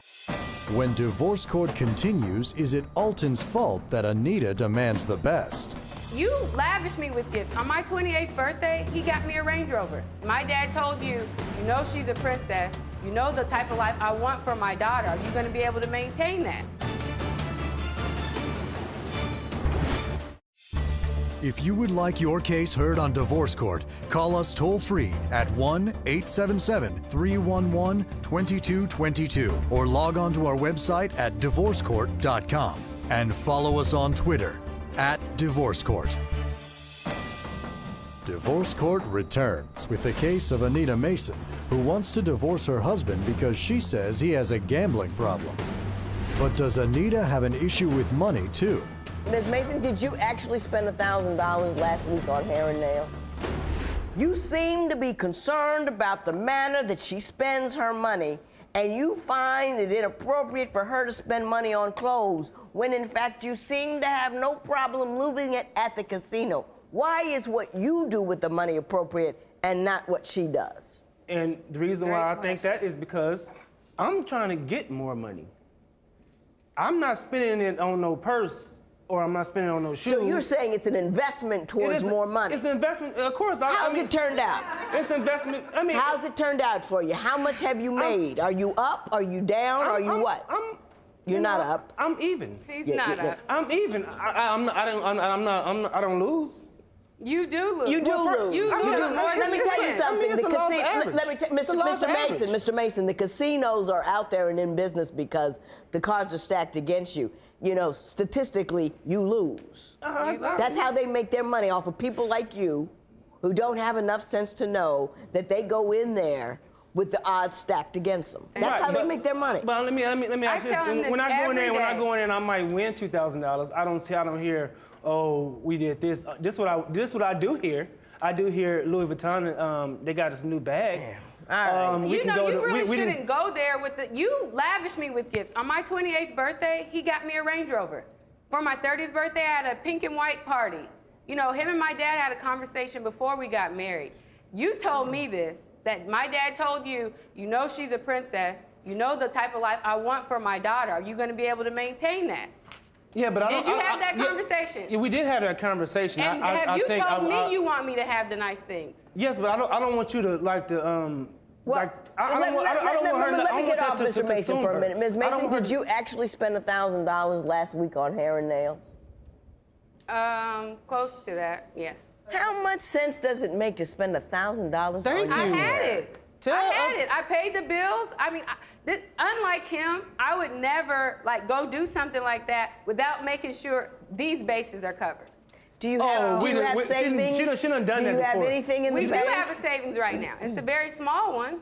When divorce court continues, is it Alton's fault that Anita demands the best? You lavished me with gifts. On my 28th birthday, he got me a Range Rover. My dad told you, you know she's a princess. You know the type of life I want for my daughter. Are you going to be able to maintain that? If you would like your case heard on Divorce Court, call us toll-free at 1-877-311-2222 or log on to our website at divorcecourt.com and follow us on Twitter @DivorceCourt. Divorce Court returns with the case of Anita Mason, who wants to divorce her husband because she says he has a gambling problem. But does Anita have an issue with money, too? Ms. Mason, did you actually spend $1,000 last week on hair and nails? You seem to be concerned about the manner that she spends her money, and you find it inappropriate for her to spend money on clothes, when in fact you seem to have no problem leaving it at the casino. Why is what you do with the money appropriate and not what she does? And the reason why I think that is because I'm trying to get more money. I'm not spending it on no purse, or I'm not spending on no shoes. So you're saying it's an investment towards more money? It's an investment, of course. How's it turned out? It's investment, I mean. How's it turned out for you? How much have you made? Are you up? Are you down? Are you what? You're not up. I'm even. He's not up. I'm even. I don't lose. You do lose. You do lose. You lose. Let me tell you something. it's a law of average. Mr. Mason, the casinos are out there and in business because the cards are stacked against you. You know, statistically, you lose. That's how they make their money, off of people like you who don't have enough sense to know that they go in there with the odds stacked against them. That's how they make their money. But let me ask you this. When I go in there and I might win $2,000, I don't hear, oh, we did this. This what I do here. I do hear Louis Vuitton, they got this new bag. Yeah. All right. You really shouldn't go there with the, you lavished me with gifts. On my 28th birthday, he got me a Range Rover. For my 30th birthday, I had a pink and white party. You know, him and my dad had a conversation before we got married. You told me this, that my dad told you, you know she's a princess, you know the type of life I want for my daughter. Are you going to be able to maintain that? Yeah, but Did you have that conversation? Yeah, we did have that conversation. And have you told me you want me to have the nice things? Yes, but I don't want you to Let me get off Mr. Mason for a minute. Ms. Mason, did you actually spend $1,000 last week on hair and nails? Close to that, yes. How much sense does it make to spend $1,000 on I had hair? it. I had it. I paid the bills. I mean, unlike him, I would never go do something like that without making sure these bases are covered. Do you have savings? She done done that before. Do you have anything in the bank? We do have a savings right now. It's a very small one.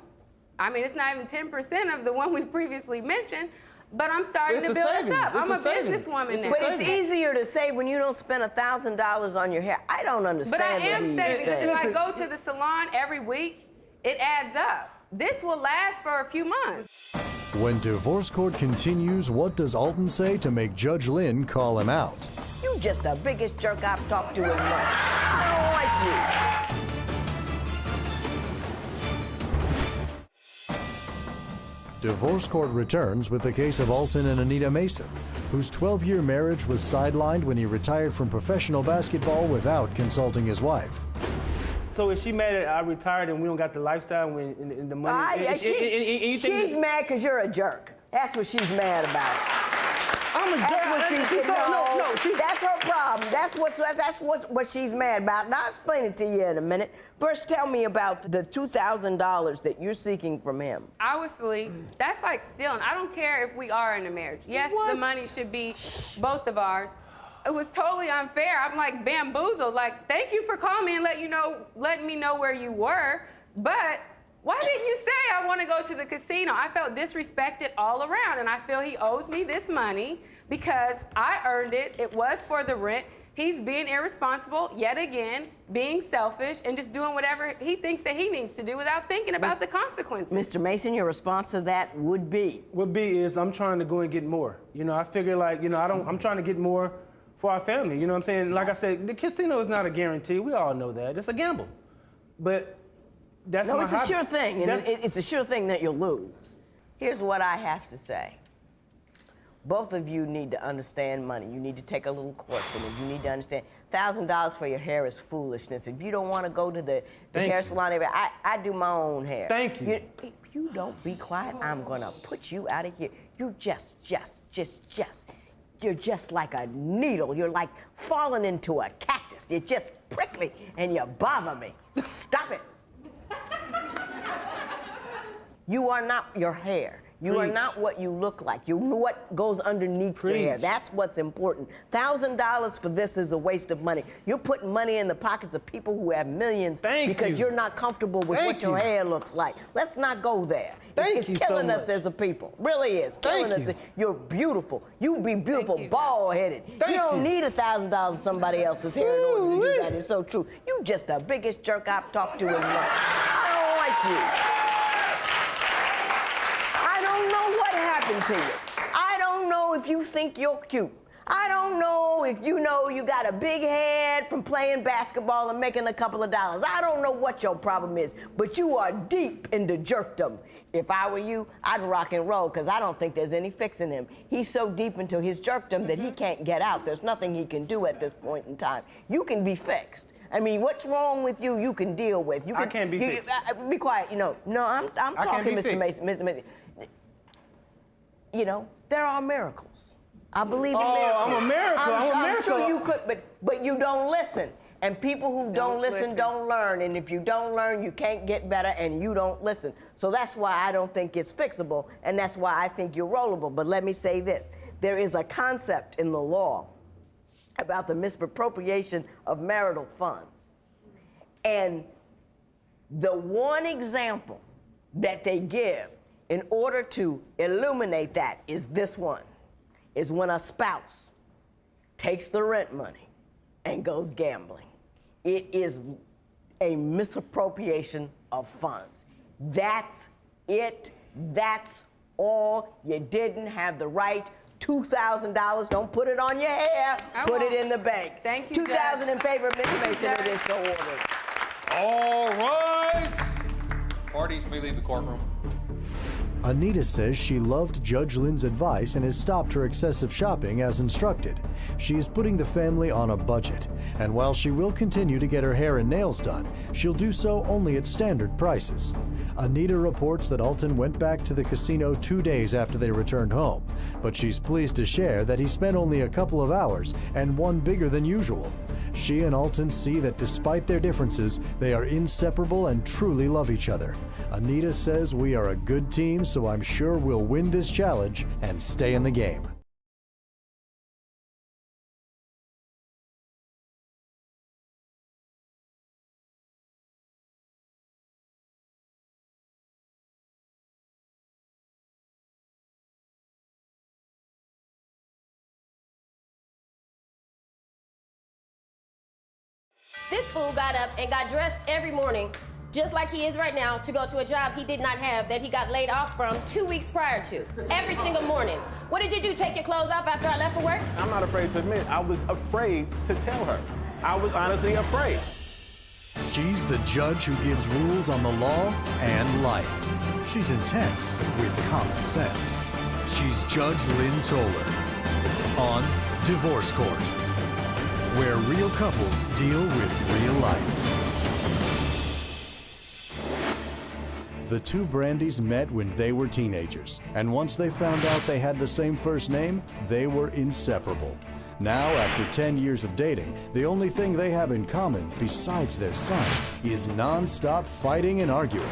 I mean, it's not even 10% of the one we previously mentioned, but I'm starting to It's a build savings. this up. It's I'm a a savings. businesswoman It's a now. But it's easier to save when you don't spend $1,000 on your hair. I don't understand. But I am the saving because if I thing. go to the salon every week, it adds up. This will last for a few months. When divorce court continues, what does Alton say to make Judge Lynn call him out? You just the biggest jerk I've talked to in months. I don't like you. Divorce court returns with the case of Alton and Anita Mason, whose 12-year marriage was sidelined when he retired from professional basketball without consulting his wife. So is she mad that I retired and we don't got the lifestyle and the money? She's mad because you're a jerk. That's what she's mad about. I'm a jerk. That's her problem. That's what she's mad about. Now I'll explain it to you in a minute. First, tell me about the $2,000 that you're seeking from him. I was asleep. That's like stealing. I don't care if we are in a marriage. Yes, the money should be both of ours. It was totally unfair. I'm like bamboozled. Like, thank you for calling me and letting me know where you were. But why didn't you say I want to go to the casino? I felt disrespected all around, and I feel he owes me this money because I earned it. It was for the rent. He's being irresponsible yet again, being selfish, and just doing whatever he thinks that he needs to do without thinking about the consequences. Mr. Mason, your response to that would be? Would be is I'm trying to go and get more. You know, I figure like, you know, I'm trying to get more for our family. You know what I'm saying? Like I said, the casino is not a guarantee. We all know that. It's a gamble. But that's No, my it's a hobby. sure thing, and it's a sure thing that you'll lose. Here's what I have to say. Both of you need to understand money. You need to take a little course in it. You need to understand $1,000 for your hair is foolishness. If you don't want to go to the hair salon, I do my own hair. Thank you. If you don't be quiet, I'm going to put you out of here. You you're just like a needle. You're like falling into a cactus. You just prick me and you bother me. Stop it. You are not your hair. You are not what you look like. You know what goes underneath your hair. That's what's important. $1,000 for this is a waste of money. You're putting money in the pockets of people who have millions because you're not comfortable with what your hair looks like. Let's not go there. It's killing us as a people. Really is. Killing us. You're beautiful. You be beautiful, bald-headed. You don't need $1,000 of somebody else's hair in order to do that. It's so true. You just the biggest jerk I've talked to in months. I don't like you. To you. I don't know if you think you're cute. I don't know if you know you got a big head from playing basketball and making a couple of dollars. I don't know what your problem is, but you are deep into jerkdom. If I were you, I'd rock and roll because I don't think there's any fixing him. He's so deep into his jerkdom that he can't get out. There's nothing he can do at this point in time. You can be fixed. I mean, what's wrong with you, you can deal with. I can't be fixed. Be quiet. You know, no, I'm talking, Mr. Mason. Mr. Mason. You know, there are miracles. I believe in miracles. I'm a miracle. I'm sure you could, but you don't listen. And people who don't listen don't learn. And if you don't learn, you can't get better, and you don't listen. So that's why I don't think it's fixable, and that's why I think you're rollable. But let me say this. There is a concept in the law about the misappropriation of marital funds. And the one example that they give in order to illuminate that is this one, is when a spouse takes the rent money and goes gambling. It is a misappropriation of funds. That's it. That's all. You didn't have the right. $2,000. Don't put it on your hair. Put it in the bank. Thank you, $2,000 in favor of Mr. Mason. It is so ordered. All rise. Parties may leave the courtroom. Anita says she loved Judge Lynn's advice and has stopped her excessive shopping as instructed. She is putting the family on a budget, and while she will continue to get her hair and nails done, she'll do so only at standard prices. Anita reports that Alton went back to the casino 2 days after they returned home, but she's pleased to share that he spent only a couple of hours and won bigger than usual. She and Alton see that despite their differences, they are inseparable and truly love each other. Anita says, "We are a good team, so I'm sure we'll win this challenge and stay in the game." This fool got up and got dressed every morning, just like he is right now, to go to a job he did not have that he got laid off from 2 weeks prior to. Every single morning. What did you do, take your clothes off after I left for work? I'm not afraid to admit, I was afraid to tell her. I was honestly afraid. She's the judge who gives rules on the law and life. She's intense with common sense. She's Judge Lynn Toler on Divorce Court, where real couples deal with real life. The two Brandys met when they were teenagers, and once they found out they had the same first name, they were inseparable. Now, after 10 years of dating, the only thing they have in common, besides their son, is non-stop fighting and arguing.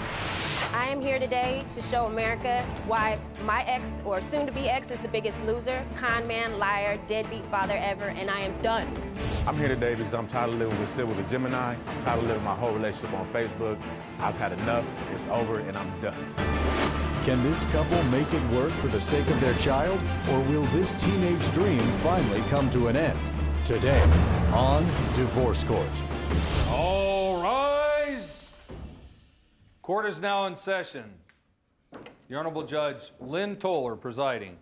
I am here today to show America why my ex, or soon-to-be ex, is the biggest loser, con man, liar, deadbeat father ever, and I am done. I'm here today because I'm tired of living with Sid with a Gemini. I'm tired of living my whole relationship on Facebook. I've had enough, it's over, and I'm done. Can this couple make it work for the sake of their child, or will this teenage dream finally come to an end? Today on Divorce Court. All rise. Court is now in session. The Honorable Judge Lynn Toler presiding.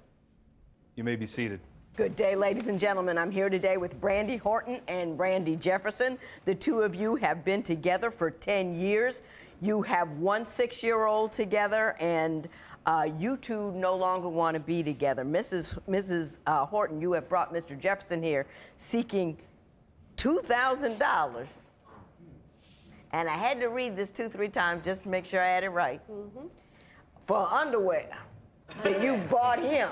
You may be seated. Good day, ladies and gentlemen. I'm here today with Brandy Horton and Brandy Jefferson. The two of you have been together for 10 years. You have one 6-year-old together, and you two no longer want to be together. Mrs. Horton, you have brought Mr. Jefferson here seeking $2,000. And I had to read this 2-3 times just to make sure I had it right. For underwear that you bought him.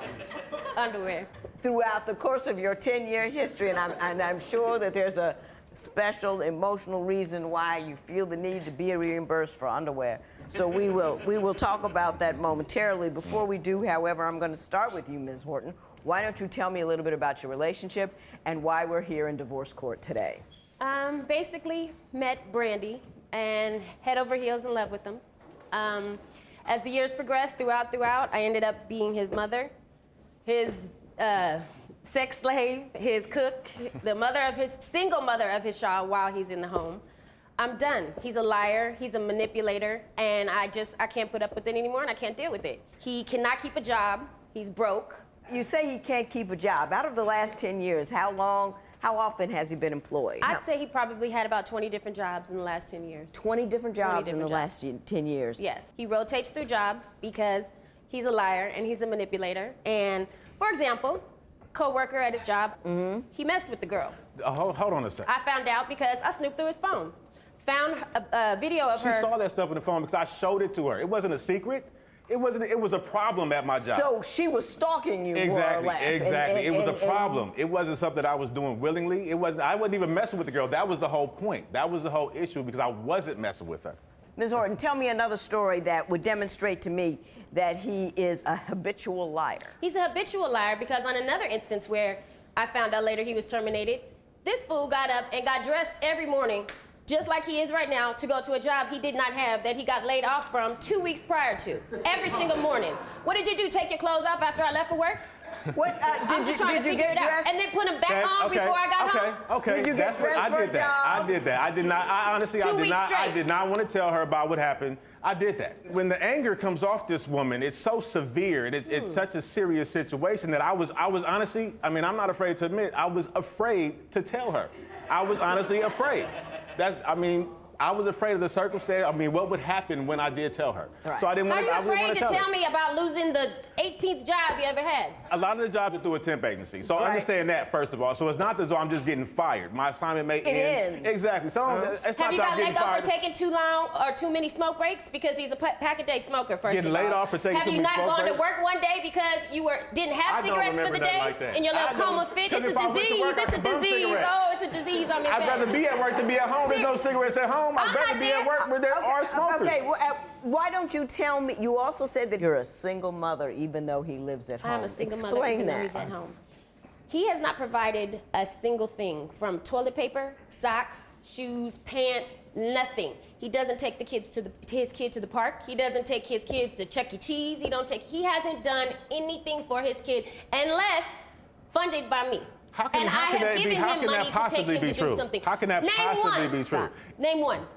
Underwear. Throughout the course of your 10-year history, and I'm sure that there's a special emotional reason why you feel the need to be reimbursed for underwear. So we will talk about that momentarily. Before we do, however, I'm going to start with you, Ms. Horton. Why don't you tell me a little bit about your relationship and why we're here in divorce court today? Basically met Brandy and head over heels in love with him. As the years progressed, throughout, I ended up being his mother, his sex slave, his cook, the single mother of his child while he's in the home. I'm done. He's a liar, he's a manipulator, and I can't put up with it anymore, and I can't deal with it. He cannot keep a job, he's broke. You say he can't keep a job. Out of the last 10 years, how often has he been employed? I'd say he probably had about 20 different jobs in the last 10 years. 20 different jobs in the last 10 years? Yes. He rotates through jobs because he's a liar and he's a manipulator. And, for example, co-worker at his job, he messed with the girl. Hold on a second. I found out because I snooped through his phone. Found a video of her. She saw that stuff on the phone because I showed it to her. It wasn't a secret. It was a problem at my job. So she was stalking you, more or less. Exactly. It was a problem. It wasn't something I was doing willingly. I wasn't even messing with the girl. That was the whole point. That was the whole issue because I wasn't messing with her. Ms. Horton, tell me another story that would demonstrate to me that he is a habitual liar. He's a habitual liar because on another instance where I found out later he was terminated, this fool got up and got dressed every morning, just like he is right now, to go to a job he did not have that he got laid off from 2 weeks prior to. Every single morning. What did you do, take your clothes off after I left for work? What, I'm just trying to figure it out. And then put them back on before I got home. Okay. Did you get dressed for a job? I did that. I did not. I did not want to tell her about what happened. I did that. When the anger comes off this woman, it's so severe. It's such a serious situation that I was honestly. I mean, I'm not afraid to admit I was afraid to tell her. I was honestly afraid. I was afraid of the circumstance. I mean, what would happen when I did tell her? Right. So I didn't want to. Are you afraid to tell me about losing the 18th job you ever had? A lot of the jobs are through a temp agency. So understand that, first of all. So it's not as though I'm just getting fired. My assignment may end. Exactly. So it's Have not you that got I'm let getting go fired. for taking too long or too many smoke breaks? Because he's a pack-a-day smoker, first Getting of all. laid off for taking Have too you many not smoke gone to breaks? work one day because you didn't have I don't cigarettes for remember the day? nothing like that. In your little I don't, coma fit? 'cause It's if a I went to disease. work, I It's a could burn disease. cigarettes. Oh, it's a disease on your I'd face. rather be at work than be at home. There's no cigarettes at home. I'd rather be at work where there are smokers. Okay, well, why don't you tell me, you also said that you're a single mother even though he lives at home. I'm a single mother Explain even though that. he's at home. He has not provided a single thing from toilet paper, socks, shoes, pants, nothing. He doesn't take his kid to the park. He doesn't take his kid to Chuck E. Cheese. He hasn't done anything for his kid unless funded by me. How can, and how I can have that given be, how him can money that to take possibly him be to do true? something. How can that Name possibly one. be true? Name one.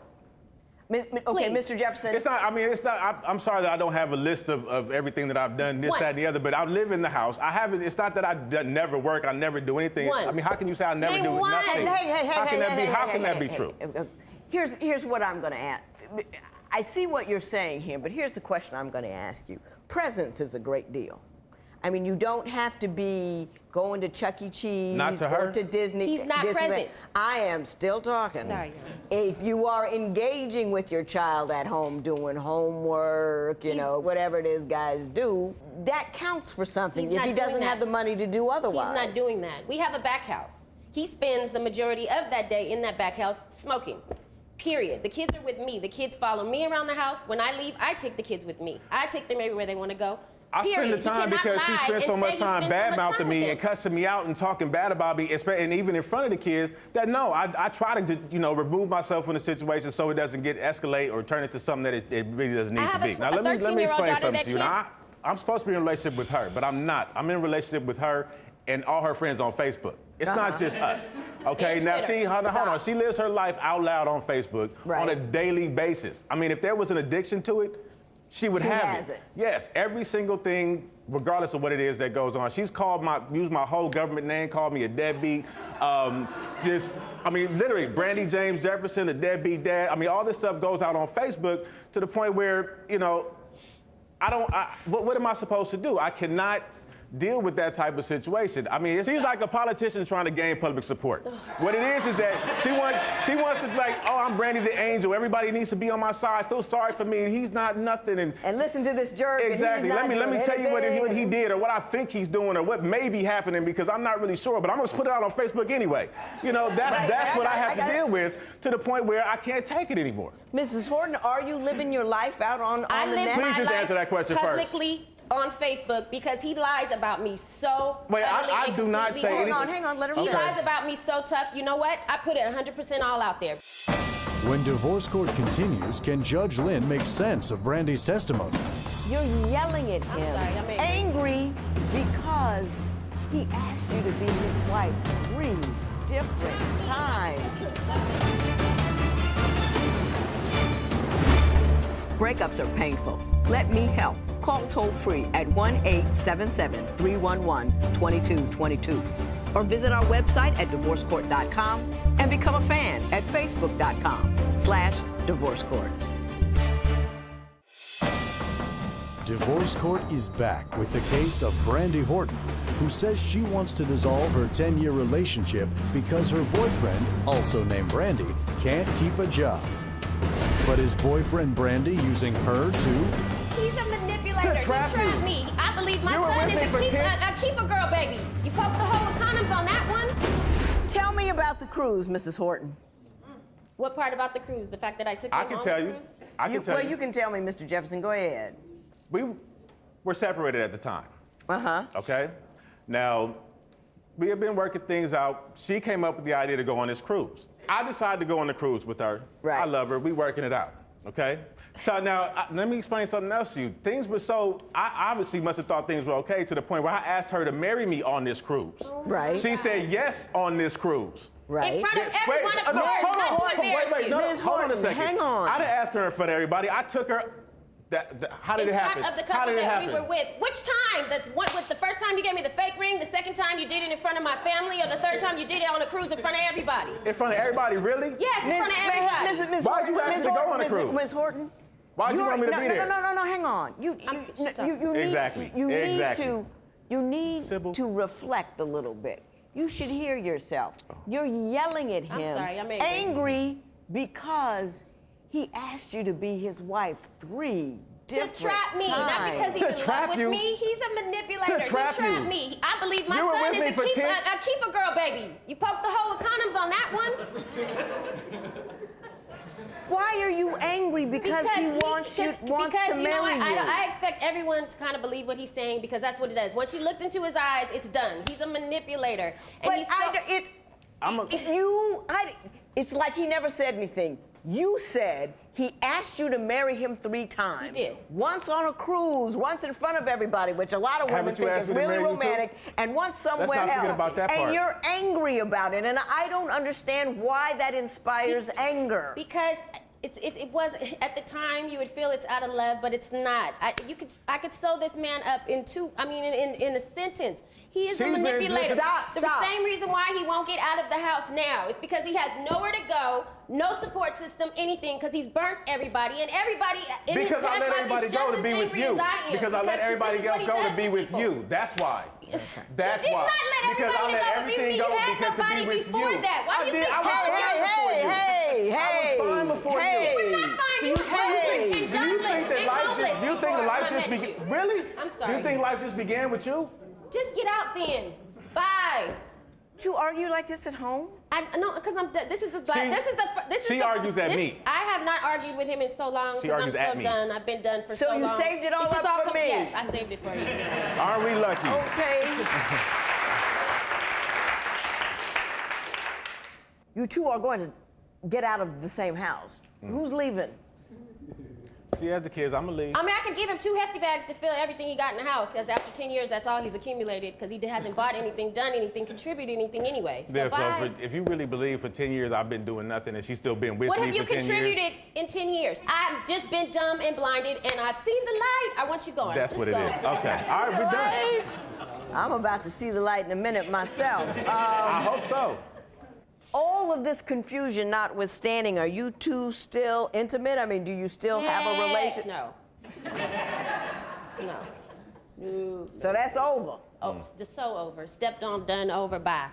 Okay, Please. Mr. Jefferson. It's not, I mean, it's not, I'm sorry that I don't have a list of everything that I've done, this, One. that, and the other, but I live in the house. I haven't, it's not that I never work, I never do anything. One. I mean, how can you say I never Name do one. nothing? How can that be true? Here's what I'm going to ask. I see what you're saying here, but here's the question I'm going to ask you. Presence is a great deal. I mean, you don't have to be going to Chuck E. Cheese Not to her. or to Disney. He's not Disneyland. present. I am still talking. Sorry. If you are engaging with your child at home, doing homework, you know, whatever it is guys do, that counts for something if he doesn't have the money to do otherwise. He's not doing that. We have a back house. He spends the majority of that day in that back house smoking. Period. The kids are with me. The kids follow me around the house. When I leave, I take the kids with me. I take them everywhere they want to go. I spend the time because she spends so much time bad-mouthing me and cussing me out and talking bad about me, and even in front of the kids, that no, I try to, you know, remove myself from the situation so it doesn't get escalate or turn into something that it really doesn't need to be. Now, let me explain something to you. Now, I'm supposed to be in a relationship with her, but I'm not. I'm in a relationship with her and all her friends on Facebook. It's not just us, okay? Now, see, hold on. She lives her life out loud on Facebook on a daily basis. I mean, if there was an addiction to it, she would have it. Yes, every single thing, regardless of what it is that goes on. She's used my whole government name, called me a deadbeat. I mean, literally, Brandy James Jefferson, a deadbeat dad. I mean, all this stuff goes out on Facebook to the point where, you know, what am I supposed to do? I cannot deal with that type of situation. I mean, she's like a politician trying to gain public support. What it is that she wants to be like, oh, I'm Brandy the Angel. Everybody needs to be on my side. Feel sorry for me. He's not nothing. And listen to this jerk. Exactly. Let me tell you what he did or what I think he's doing or what may be happening because I'm not really sure. But I'm gonna put it out on Facebook anyway. You know, that's what I have to deal with to the point where I can't take it anymore. Mrs. Horton, are you living your life out on the net? Please just answer that question first. Publicly on Facebook because he lies about me so. Wait, I do not say anything. Hang on, let her He lies about me so tough. You know what? I put it 100% all out there. When divorce court continues, can Judge Lynn make sense of Brandy's testimony? You're yelling at him, I'm angry because he asked you to be his wife 3 different times. Breakups are painful. Let me help. Call toll-free at 1-877-311-2222 or visit our website at divorcecourt.com and become a fan at facebook.com/divorcecourt. Divorce Court is back with the case of Brandy Horton, who says she wants to dissolve her 10-year relationship because her boyfriend, also named Brandy, can't keep a job. But is boyfriend Brandy using her too? He's a manipulator. To trap me. I believe my son is a keeper girl, baby. You poke the hole of condoms on that one? Tell me about the cruise, Mrs. Horton. What part about the cruise? The fact that I took him on the cruise? I can tell you. You can tell me, Mr. Jefferson. Go ahead. We were separated at the time. Uh-huh. Okay? Now, we have been working things out. She came up with the idea to go on this cruise. I decided to go on the cruise with her. Right. I love her. We working it out. Okay? So now, let me explain something else to you. Things were I obviously must have thought things were okay to the point where I asked her to marry me on this cruise. Right. She said yes on this cruise. Right. In front of everyone, of course, not to embarrass you. Ms. Hold on a Horton, second. hang on. I didn't ask her in front of everybody. I took her. How did it happen? In front of the couple that we were with. Which time? The first time you gave me the fake ring, the second time you did it in front of my family, or the third time you did it on a cruise in front of everybody? In front of everybody, really? Yes, in front of everybody. Why'd you ask me to go on a cruise? Ms. Horton? Why'd you want me to be there? No, hang on. You need to reflect a little bit. You should hear yourself. You're yelling at him. I'm sorry, I'm angry because he asked you to be his wife 3 different times. To trap me, not because he's in love with me. He's a manipulator. To trap me. I believe my son is a keeper girl, baby. You poked the hole with condoms on that one? Why are you angry? Because he wants to marry you. I expect everyone to kind of believe what he's saying because that's what it does. Once you looked into his eyes, it's done. He's a manipulator. And it's like he never said anything. You said he asked you to marry him 3 times. He did. Once on a cruise, once in front of everybody, which a lot of women Haven't you think asked is me to really marry you too? romantic, and once somewhere Let's not forget else. about that and part. you're angry about it, and I don't understand why that inspires anger. Because it was, at the time, you would feel it's out of love, but it's not. I could sew this man up in a sentence. He is a manipulator. Stop. The same reason why he won't get out of the house now is because he has nowhere to go, no support system, anything, because he's burnt everybody, and everybody in his Because I past let life everybody is go just to as be with angry you. as I am. Because I let everybody this is what else he go does to be with people. you. That's why. That's You did why. not let Because I everybody let go with you. everything You go had because to be nobody with before you. that. Why do you think- I was fine before you. I was fine before you. You were not fine. You were homeless and Do you jobless think that and life homeless just, do you think before life I just met began? you. Really? I'm Do sorry. you think life just began with you? Just get out then. Bye. Do you argue like this at home? No, because this is the She argues at me. I have not argued with him in so long She because I'm argues so at me. done. I've been done for so long. So you saved it all It's just up for come- me? Yes, I saved it for you. Aren't we lucky? Okay. You two are going to get out of the same house. Who's leaving? She has the kids. I'm going to leave. I mean, I can give him 2 hefty bags to fill everything he got in the house, because after 10 years, that's all he's accumulated, because he hasn't bought anything, done anything, contributed anything anyway. So Yeah, bye. if you really believe for 10 years I've been doing nothing and she's still been with What me have you for 10 years. contributed in 10 years? I've just been dumb and blinded, and I've seen the light. I want you going. That's Just what it go. is. Okay. All right, we're done. I'm about to see the light in a minute myself. I hope so. All of this confusion notwithstanding, are you two still intimate? I mean, do you still have a relationship? No. No. So that's over. Oh, it's just so over. Stepped on, done, over, bye.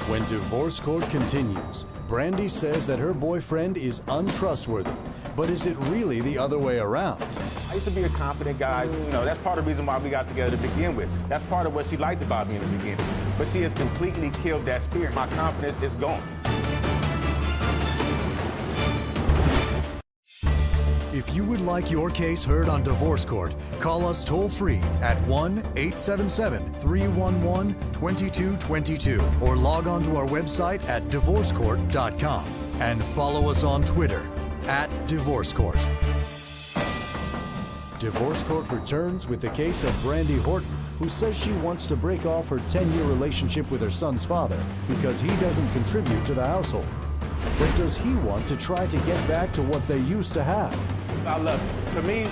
When divorce court continues, Brandy says that her boyfriend is untrustworthy. But is it really the other way around? I used to be a confident guy. You know, that's part of the reason why we got together to begin with. That's part of what she liked about me in the beginning. But she has completely killed that spirit. My confidence is gone. If you would like your case heard on Divorce Court, call us toll-free at 1-877-311-2222 or log on to our website at divorcecourt.com and follow us on Twitter @DivorceCourt. Divorce Court returns with the case of Brandy Horton, who says she wants to break off her 10-year relationship with her son's father because he doesn't contribute to the household. But does he want to try to get back to what they used to have? I love it. For me,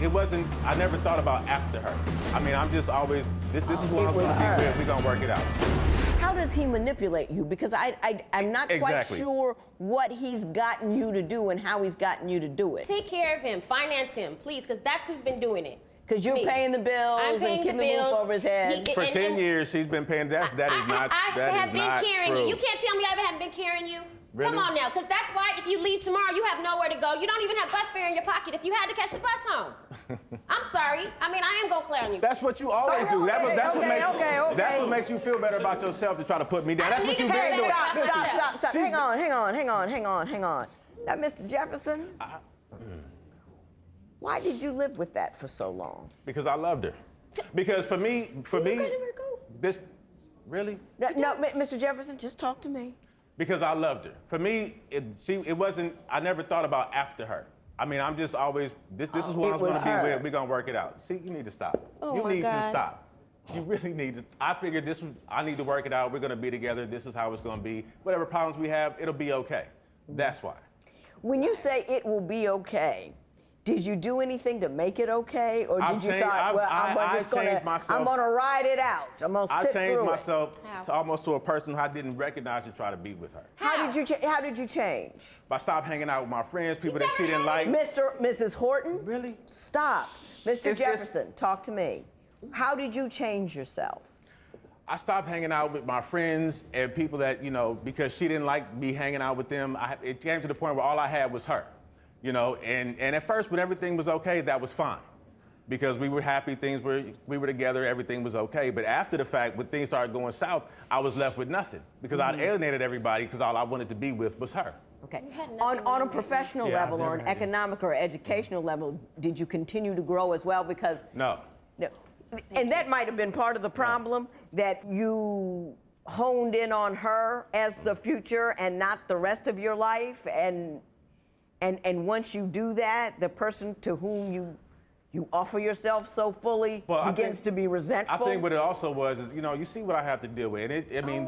it wasn't, I never thought about after her. I mean, I'm just always, this is what I'm going to be with. We're going to work it out. How does he manipulate you? Because I'm not Exactly. quite sure what he's gotten you to do and how he's gotten you to do it. Take care of him. Finance him, please, because that's who's been doing it. Because you're Me. paying the bills I'm paying and keeping the the bills. roof over his head. For 10 years, she's been paying. That is not I have been carrying true. you. You can't tell me I haven't been carrying you. Really? Come on now, because that's why if you leave tomorrow, you have nowhere to go. You don't even have bus fare in your pocket if you had to catch the bus home. I'm sorry. I mean, I am going to clear on you. That's what you always do. That's Okay. what makes you feel better about yourself to try to put me down. I That's don't what need you've to been feel doing. better about Listen, myself. Stop. Hang on. Now, Mr. Jefferson, why did you live with that for so long? Because I loved her. Because for me, this, really? No, Mr. Jefferson, just talk to me. Because I loved her. For me, it wasn't, I never thought about after her. I mean, I'm just always, this is who I'm going to be with. We're going to work it out. See, you need to stop. You need to stop. You really need to. I figured I need to work it out. We're going to be together. This is how it's going to be. Whatever problems we have, it'll be okay. That's why. When you say it will be okay, did you do anything to make it okay, or did you thought, well, I'm gonna ride it out. I'm gonna sit through it. I changed myself to almost to a person who I didn't recognize to try to be with her. How did you change? By stop hanging out with my friends, people that she didn't like. Mrs. Horton? Really? Stop. Mr. Jefferson, talk to me. How did you change yourself? I stopped hanging out with my friends and people that, you know, because she didn't like me hanging out with them. It came to the point where all I had was her. You know, and at first when everything was okay, that was fine. Because we were happy, we were together, everything was okay. But after the fact, when things started going south, I was left with nothing. Because I'd alienated everybody because all I wanted to be with was her. Okay. On a professional level or an economic or educational level, did you continue to grow as well? Because No. and that might have been part of the problem, that you honed in on her as the future and not the rest of your life, and once you do that, the person to whom you offer yourself so fully begins to be resentful. I think what it also was is, you know, you see what I have to deal with. And I mean,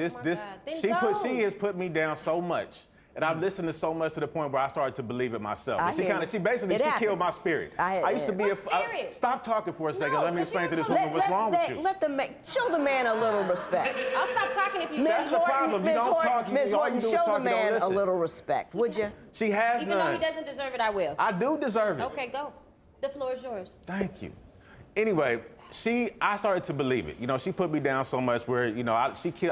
she has put me down so much. And I've listened to so much to the point where I started to believe it myself. And she basically killed my spirit. I used to be stop talking for a second. Let me explain to this woman what's wrong with you. Show the man a little respect. I'll stop talking if you That's the problem. You don't talk. Ms. Horton, show the man a little respect, would you? She has Even though he doesn't deserve it, I will. I do deserve it. Okay, go. The floor is yours. Thank you. Anyway, I started to believe it. You know, she put me down so much where, you know, I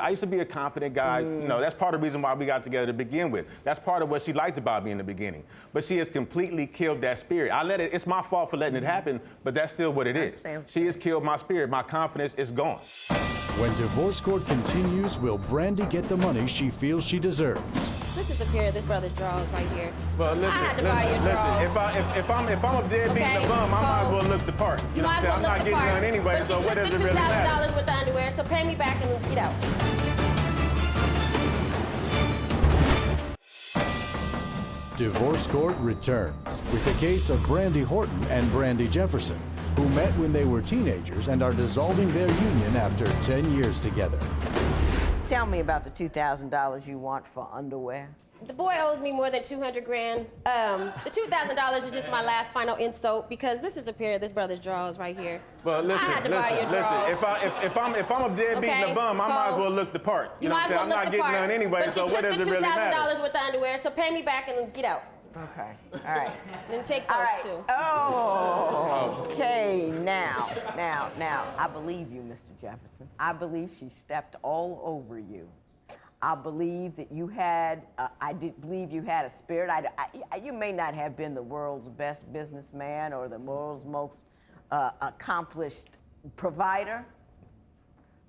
used to be a confident guy. You know, that's part of the reason why we got together to begin with. That's part of what she liked about me in the beginning. But she has completely killed that spirit. It's my fault for letting it happen, but that's still what it is. She has killed my spirit. My confidence is gone. When divorce court continues, will Brandi get the money she feels she deserves? This is a pair of this brother's drawers right here. Well, listen, if I'm a deadbeat and a bum, I might as well look the part. You know what I'm saying? I'm not getting none anyway, so what does it really matter? But you took the $2,000 worth of underwear, so pay me back and get out. Divorce Court returns with the case of Brandi Horton and Brandi Jefferson, who met when they were teenagers and are dissolving their union after 10 years together. Tell me about the $2,000 you want for underwear. The boy owes me more than $200 grand. The $2,000 is just my last final insult because this is a pair of this brother's drawers right here. Well, listen, if I'm a deadbeat and a bum, I might as well look the part. You know what I'm saying? I'm not getting none anyway, so what does it really matter? But you took the $2,000 worth of underwear, so pay me back and get out. Okay, all right. Then take those two. Oh, okay, now, I believe you, Mr. Jefferson. I believe she stepped all over you. I believe that you had, I did believe you had a spirit. You may not have been the world's best businessman or the world's most accomplished provider,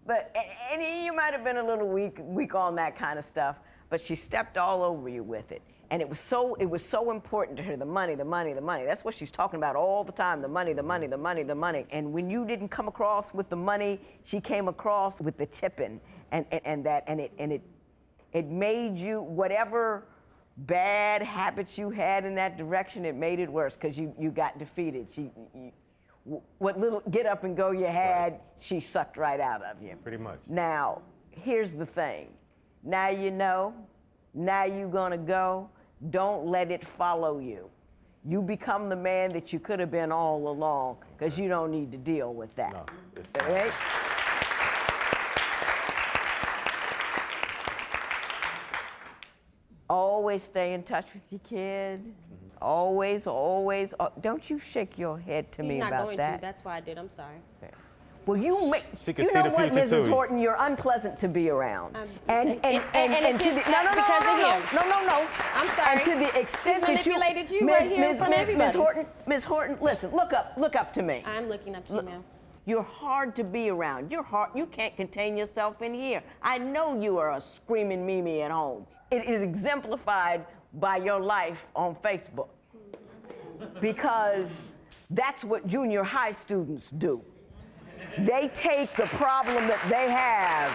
but and you might have been a little weak on that kind of stuff, but she stepped all over you with it. And it was so important to her, the money, the money, the money. That's what she's talking about all the time, the money, the money, the money, the money. And when you didn't come across with the money, she came across with the chipping, and it made you, whatever bad habits you had in that direction, it made it worse because you got defeated. What little get up and go you had, she sucked right out of you. Pretty much. Now, here's the thing. Now you know, now you're gonna go. Don't let it follow you. You become the man that you could have been all along because you don't need to deal with that. No, right? Always stay in touch with your kid. Always. Don't you shake your head to me about that. He's not going to. That's why I did. I'm sorry. Okay. Well, you know what, Mrs. Horton, you're unpleasant to be around. And it's his fault because of him. No. I'm sorry. And to the extent that you, manipulated you right here in front of everybody. Ms. Horton, listen, look up to me. I'm looking up to you now. You're hard to be around. You're hard. You can't contain yourself in here. I know you are a screaming Mimi at home. It is exemplified by your life on Facebook because that's what junior high students do. They take the problem that they have,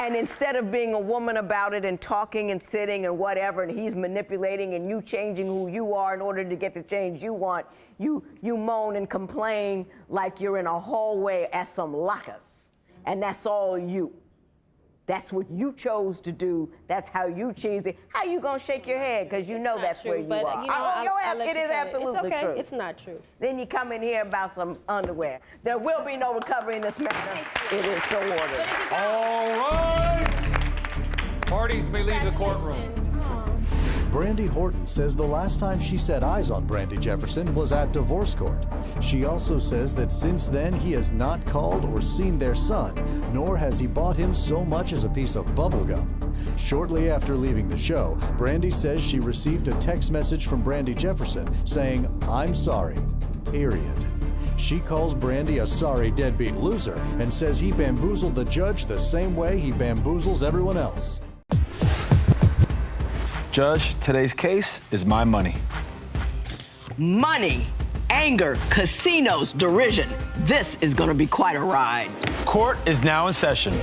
and instead of being a woman about it and talking and sitting and whatever, and he's manipulating and you changing who you are in order to get the change you want, you moan and complain like you're in a hallway at some lockers, and that's all you. That's what you chose to do. That's how you choose it. How you gonna shake your head? Because you know that's where you are. It is absolutely true. It's not true. Then you come in here about some underwear. There will be no recovery in this matter. It is so ordered. All right. Parties may leave the courtroom. Brandi Horton says the last time she set eyes on Brandi Jefferson was at divorce court. She also says that since then he has not called or seen their son, nor has he bought him so much as a piece of bubble gum. Shortly after leaving the show, Brandi says she received a text message from Brandi Jefferson saying, "I'm sorry, period." She calls Brandi a sorry deadbeat loser and says he bamboozled the judge the same way he bamboozles everyone else. Judge, today's case is my money. Money, anger, casinos, derision. This is gonna be quite a ride. Court is now in session.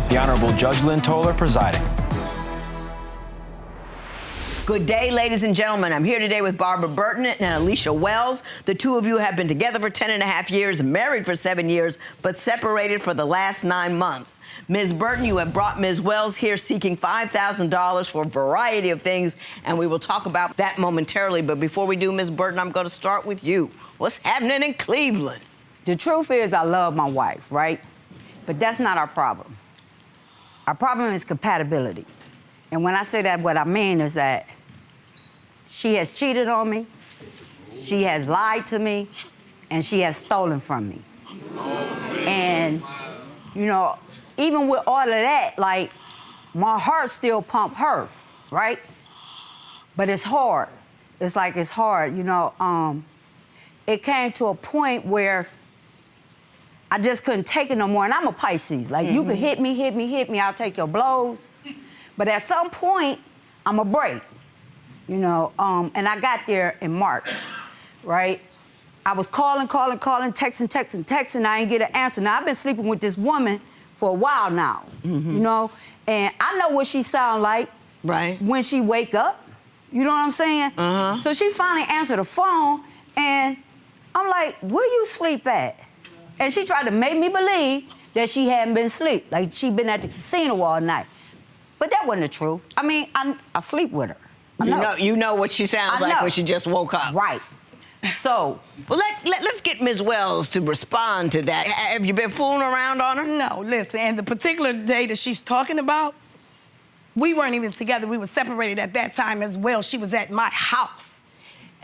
The Honorable Judge Lynn Toler presiding. Good day, ladies and gentlemen. I'm here today with Barbara Burton and Alicia Wells. The two of you have been together for 10 and a half years, married for 7 years, but separated for the last 9 months. Ms. Burton, you have brought Ms. Wells here seeking $5,000 for a variety of things, and we will talk about that momentarily. But before we do, Ms. Burton, I'm going to start with you. What's happening in Cleveland? The truth is I love my wife, right? But that's not our problem. Our problem is compatibility. And when I say that, what I mean is that she has cheated on me, she has lied to me, and she has stolen from me. And, you know, even with all of that, like, my heart still pump her, right? But it's hard. It's like it's hard, you know. It came to a point where I just couldn't take it no more. And I'm a Pisces. Like, you can hit me, I'll take your blows. But at some point, I'm a break. You know, and I got there in March, right? I was calling, texting. I didn't get an answer. Now, I've been sleeping with this woman for a while now, you know? And I know what she sound like when she wake up. You know what I'm saying? So she finally answered the phone, and I'm like, where you sleep at? And she tried to make me believe that she hadn't been asleep, like she'd been at the casino all night. But that wasn't the truth. I mean, I sleep with her. You know what she sounds like when she just woke up. Right. So, well, let's get Ms. Wells to respond to that. Have you been fooling around on her? No, listen, and the particular day that she's talking about, we weren't even together. We were separated at that time as well. She was at my house.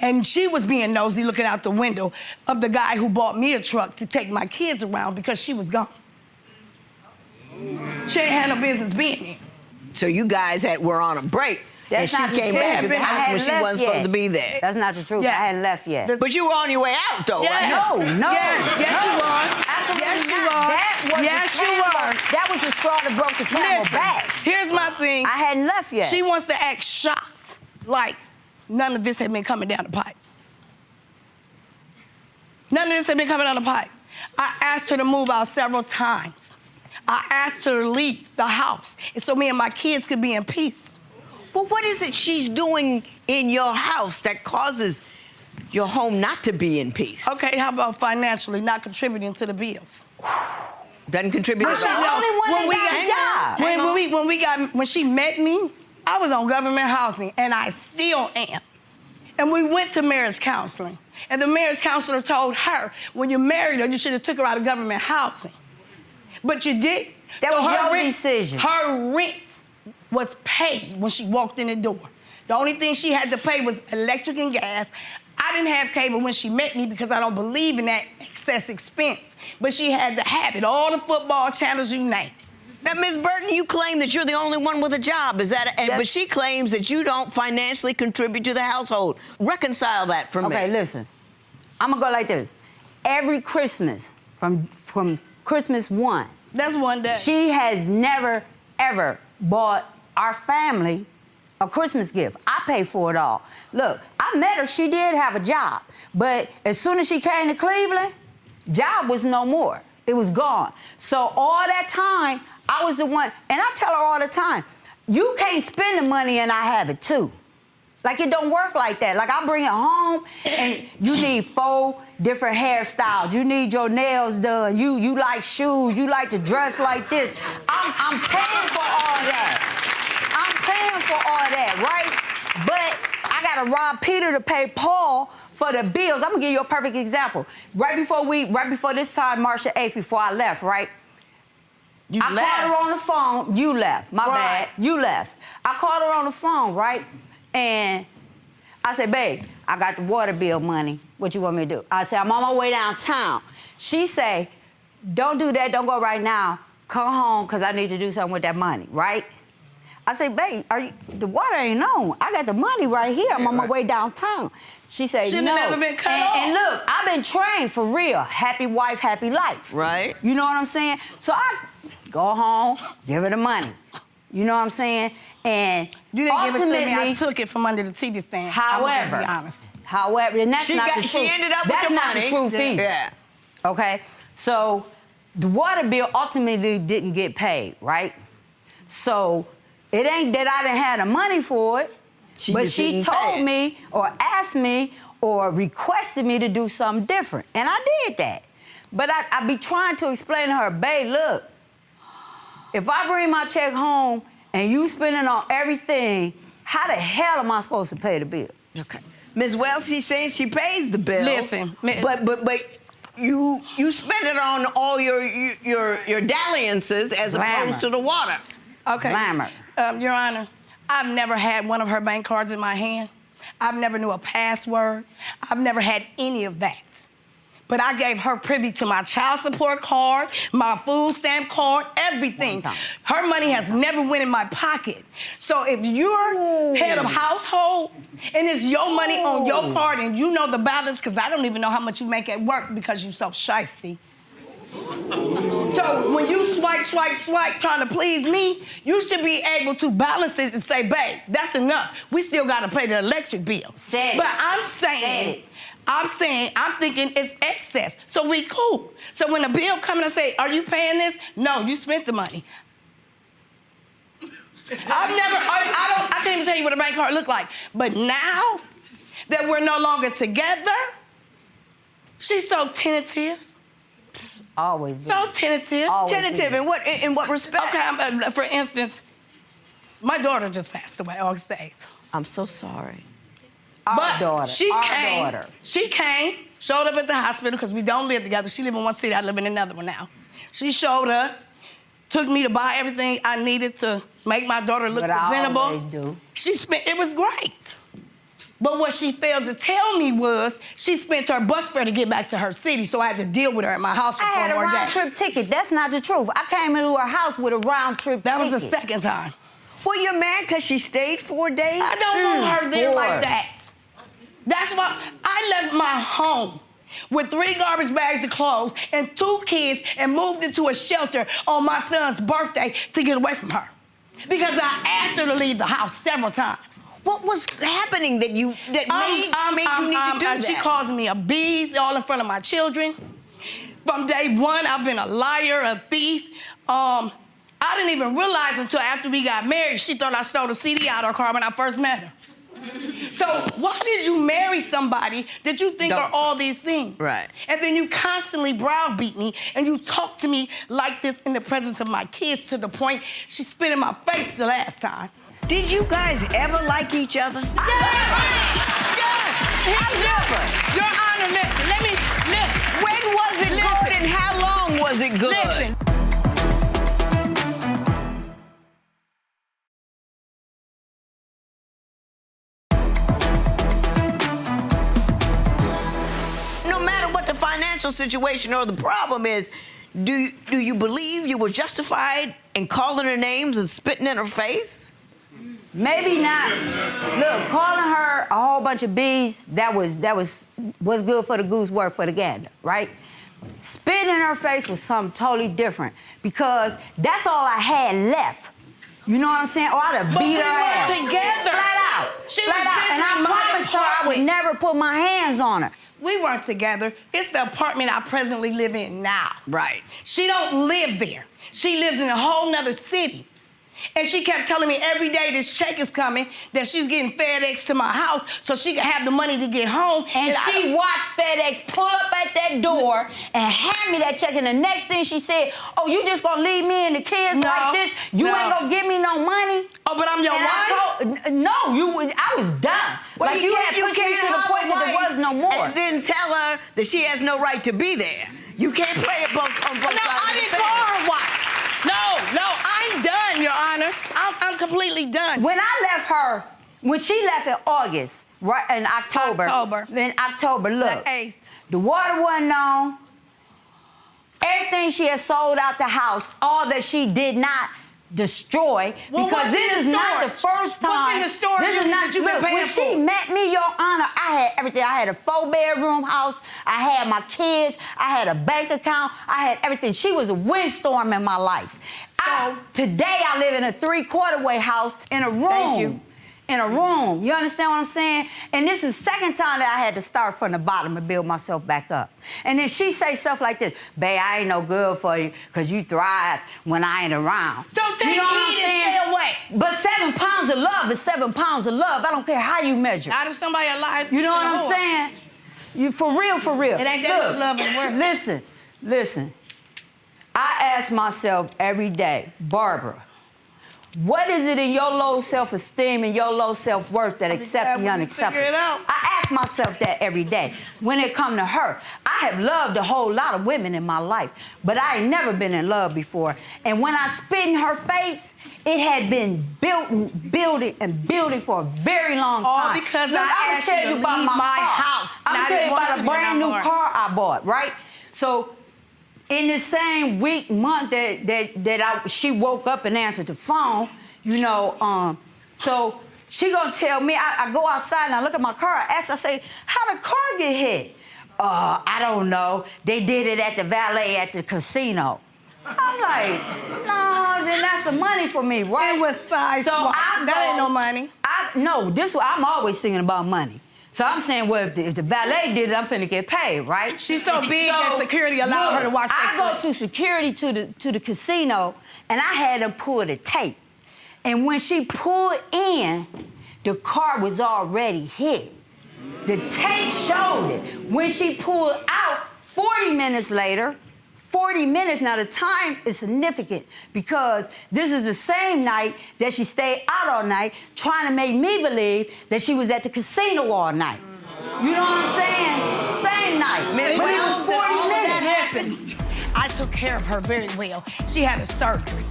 And she was being nosy looking out the window of the guy who bought me a truck to take my kids around because she was gone. She ain't had no business being there. So you guys were on a break. That's and not she the came truth. back to the house when she wasn't supposed to be there. That's not the truth. I hadn't left yet. But you were on your way out, though, right? No. Yes, you was. Absolutely yes, you not. was. That was yes, the you was. That was the straw that broke the camel's back. Here's my thing. I hadn't left yet. She wants to act shocked, like none of this had been coming down the pipe. None of this had been coming down the pipe. I asked her to move out several times. I asked her to leave the house, and so me and my kids could be in peace. Well, what is it she's doing in your house that causes your home not to be in peace? Okay, how about financially not contributing to the bills? Doesn't contribute at all. She's the only one that got a job. When she met me, I was on government housing, and I still am. And we went to marriage counseling, and the marriage counselor told her, when you married her, you should have took her out of government housing. But you did. That was your decision. Her rent was paid when she walked in the door. The only thing she had to pay was electric and gas. I didn't have cable when she met me because I don't believe in that excess expense. But she had to have it, all the football channels, you name it. Now, Ms. Burton, you claim that you're the only one with a job. Is that? But she claims that you don't financially contribute to the household. Reconcile that for me. Okay, listen. I'm gonna go like this. Every Christmas, from Christmas 1. That's one day. She has never, ever bought our family a Christmas gift. I pay for it all. Look, I met her, she did have a job. But as soon as she came to Cleveland, job was no more. It was gone. So all that time, I was the one, and I tell her all the time, you can't spend the money and I have it too. Like, it don't work like that. Like, I bring it home, and you need 4 different hairstyles. You need your nails done. You like shoes. You like to dress like this. I'm paying for all that. I'm paying for all that, right? But I got to rob Peter to pay Paul for the bills. I'm going to give you a perfect example. Right before this time, March the 8th, before I left, right? I called her on the phone. You left. My bad. You left. I called her on the phone, right? And I said, babe, I got the water bill money. What you want me to do? I said, I'm on my way downtown. She say, don't do that. Don't go right now. Come home, because I need to do something with that money, right? I say, babe, the water ain't on. I got the money right here. I'm on my way downtown. She said, Shouldn't no. have never been cut off. And look, I've been trained for real. Happy wife, happy life. Right. You know what I'm saying? So I go home, give her the money. You know what I'm saying? And you didn't give it to me. I took it from under the TV stand. However, be honest. And that's not the truth. She ended up with that's the not money. The truth either. Yeah. Okay. So The water bill ultimately didn't get paid, right? So it ain't that I didn't have the money for it, but she told me or asked me or requested me to do something different. And I did that. But I be trying to explain to her, babe, look, if I bring my check home and you spend it on everything, how the hell am I supposed to pay the bills? Okay. Ms. Wells, she's saying she pays the bills. Listen, but you spend it on all your dalliances as opposed to the water. Okay. Glamour. Your Honor, I've never had one of her bank cards in my hand. I've never knew a password. I've never had any of that. But I gave her privy to my child support card, my food stamp card, everything. Her money has never went in my pocket. So if you're head of household and it's your money on your card and you know the balance, because I don't even know how much you make at work because you're so shysty. So when you swipe, trying to please me, you should be able to balance this and say, babe, that's enough. We still got to pay the electric bill. But I'm thinking it's excess, so we cool. So when the bill come and I say, are you paying this? No, you spent the money. I can't even tell you what a bank card look like. But now that we're no longer together, she's so tentative. Always been. So tentative. Tentative in what respect? Okay, for instance, my daughter just passed away August 8th. I'm so sorry. Our daughter. She came, showed up at the hospital because we don't live together. She live in one city, I live in another one now. She showed up, took me to buy everything I needed to make my daughter look presentable. I always do. It was great. But what she failed to tell me was she spent her bus fare to get back to her city, so I had to deal with her at my house for 4 more days. I had a round-trip ticket. That's not the truth. I came into her house with a round-trip ticket. That was the second time. Well, you're mad because she stayed 4 days? I don't want her there like that. That's why I left my home with 3 garbage bags of clothes and 2 kids and moved into a shelter on my son's birthday to get away from her. Because I asked her to leave the house several times. What was happening that made you need to do that? She calls me a beast all in front of my children. From day one, I've been a liar, a thief. I didn't even realize until after we got married, she thought I stole a CD out of her car when I first met her. So why did you marry somebody that you think are all these things? Right. And then you constantly browbeat me and you talk to me like this in the presence of my kids to the point she spit in my face the last time. Did you guys ever like each other? Yes! Your Honor, listen, let me. When was it good and how long was it good? Listen. No matter what the financial situation or the problem is, do you believe you were justified in calling her names and spitting in her face? Maybe not. Look, calling her a whole bunch of bees, that was what's good for the goose, work for the gander, right? Spitting in her face was something totally different because that's all I had left. You know what I'm saying? Or I'd have beat her ass. But we were together. Flat out. And I promised her I would never put my hands on her. We weren't together. It's the apartment I presently live in now. Right. She don't live there. She lives in a whole nother city. And she kept telling me every day this check is coming, that she's getting FedEx to my house so she could have the money to get home. And she watched FedEx pull up at that door and hand me that check. And the next thing she said, oh, you just gonna leave me and the kids like this? You ain't gonna give me no money? Oh, but I'm your wife? I was done. Well, like you had pushed me to the point that there was no more. And then tell her that she has no right to be there. You can't play it on both sides. No, I didn't call her wife. No, I'm done, Your Honor. I'm completely done. When I left her, when she left in August, right, in October. Then October, look, the water wasn't on. Everything she had sold out the house, all that she did not destroy, because this is not the first time. What's in the storage that you've been paying when for? she met me, Your Honor, I had everything. I had a 4-bedroom house. I had my kids. I had a bank account. I had everything. She was a windstorm in my life. Today I live in a 3-quarter-way house in a room. in a room. You understand what I'm saying? And this is the second time that I had to start from the bottom and build myself back up. And then she say stuff like this, babe, I ain't no good for you because you thrive when I ain't around. So take heed and stay away. But 7 pounds of love is 7 pounds of love. I don't care how you measure. Not if somebody alive. You know what I'm saying? You for real, for real. It ain't that much love in the world. Listen. I ask myself every day, Barbara, what is it in your low self-esteem and your low self-worth that accept the unacceptable? I ask myself that every day. When it come to her, I have loved a whole lot of women in my life, but I ain't never been in love before. And when I spit in her face, it had been building for a very long time. All because Look, I asked you to leave my house. I'm tell you about a brand new car I bought, right? So in the same week, month that she woke up and answered the phone, you know, so she gonna tell me, I go outside and I look at my car, I say, how the car get hit? I don't know. They did it at the valet at the casino. I'm like, no, then that's some money for me, right? It was size. So that ain't no money. I'm always thinking about money. So I'm saying, well, if the valet did it, I'm finna get paid, right? She's so big that security allowed her to watch that. I go to security to the casino, and I had them pull the tape. And when she pulled in, the car was already hit. The tape showed it. When she pulled out, 40 minutes later, 40 minutes, now the time is significant because this is the same night that she stayed out all night trying to make me believe that she was at the casino all night. You know what I'm saying? Same night. But it was 40 minutes. Listen, I took care of her very well. She had a surgery.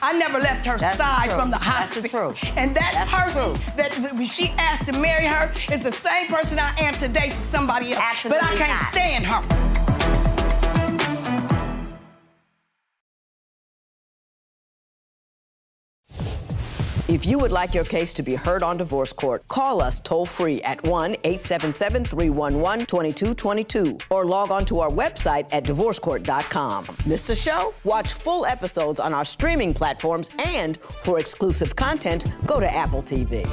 I never left her side from the hospital. That's the truth. And that person that when she asked to marry her is the same person I am today to somebody else. Absolutely but I can't not. stand her. If you would like your case to be heard on divorce court, call us toll-free at 1-877-311-2222 or log on to our website at divorcecourt.com. Missed a show? Watch full episodes on our streaming platforms, and for exclusive content, go to Apple TV.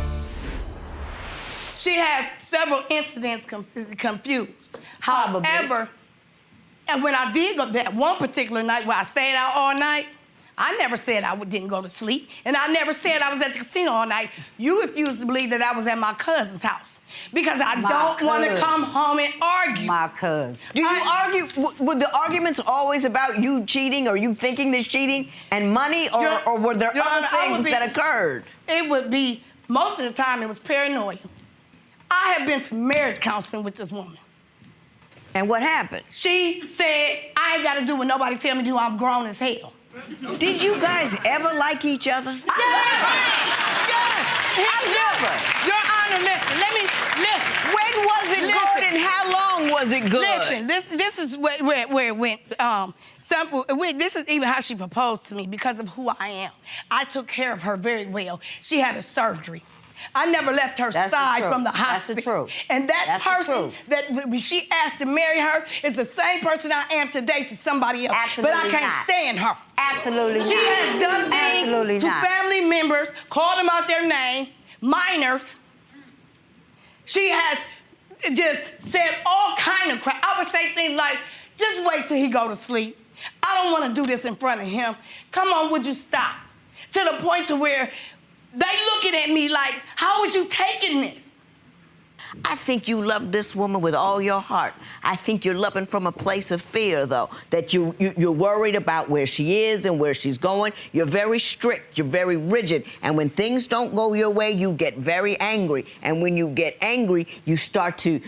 She has several incidents confused. However, and when I did go that one particular night where I stayed out all night, I never said I didn't go to sleep, and I never said I was at the casino all night. You refused to believe that I was at my cousin's house because I don't want to come home and argue. My cousin. Do you argue? Were the arguments always about you cheating or you thinking there's cheating and money, or were there other things that occurred? It would be, most of the time, it was paranoia. I have been for marriage counseling with this woman. And what happened? She said, I ain't got to do what nobody tell me to do. I'm grown as hell. Did you guys ever like each other? Yes. Your Honor, listen. When was it good and how long was it good? Listen, this is where it went. This is even how she proposed to me because of who I am. I took care of her very well. She had a surgery. I never left her side from the hospital. That's the truth. And that person that when she asked to marry her is the same person I am today to somebody else. Absolutely but I can't stand her. Absolutely not. She has done things to family members, called them out their name, minors. She has just said all kind of crap. I would say things like, just wait till he go to sleep. I don't want to do this in front of him. Come on, would you stop? To the point to where they looking at me like, how is you taking this? I think you love this woman with all your heart. I think you're loving from a place of fear, though, that you're worried about where she is and where she's going. You're very strict. You're very rigid. And when things don't go your way, you get very angry. And when you get angry, you start to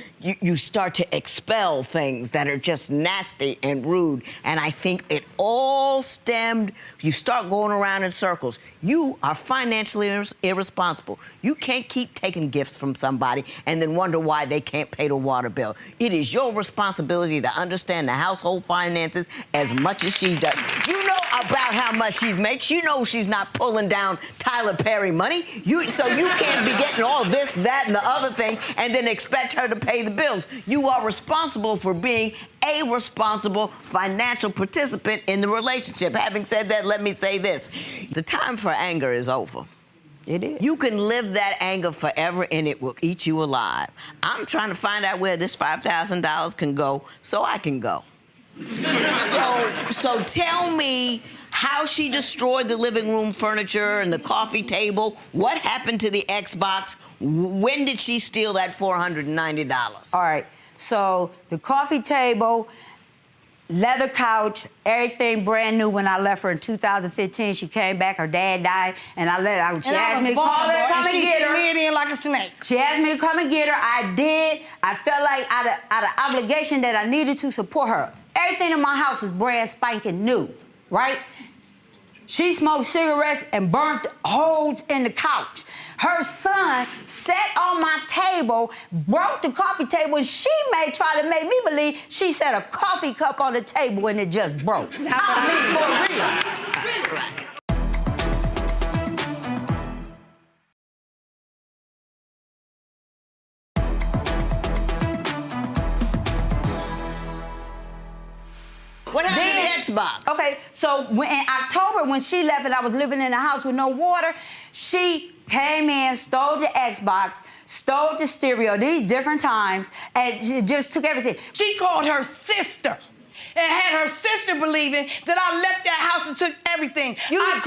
expel things that are just nasty and rude. And I think it all stemmed, you start going around in circles. You are financially irresponsible. You can't keep taking gifts from somebody and then wonder why they can't pay the water bill. It is your responsibility to understand the household finances as much as she does. You know about how much she makes. You know she's not pulling down Tyler Perry money. So you can't be getting all this, that, and the other thing and then expect her to pay the bills. You are responsible for being a responsible financial participant in the relationship. Having said that, let me say this. The time for anger is over. It is. You can live that anger forever and it will eat you alive. I'm trying to find out where this $5,000 can go so I can go. So tell me how she destroyed the living room furniture and the coffee table. What happened to the Xbox? When did she steal that $490? All right, so the coffee table, leather couch, everything brand new when I left her in 2015. She came back, her dad died, and I let her. She asked me to call her, come and get her. She slid in like a snake. She asked me to come and get her. I did. I felt like out of obligation that I needed to support her. Everything in my house was brand spanking new, right? She smoked cigarettes and burnt holes in the couch. Her son sat on my table, broke the coffee table, and she tried to make me believe she set a coffee cup on the table and it just broke. For real. What happened to the Xbox? Okay, so in October when she left and I was living in a house with no water, she came in, stole the Xbox, stole the stereo these different times, and she just took everything. She called her sister and had her sister believing that I left that house and took everything. I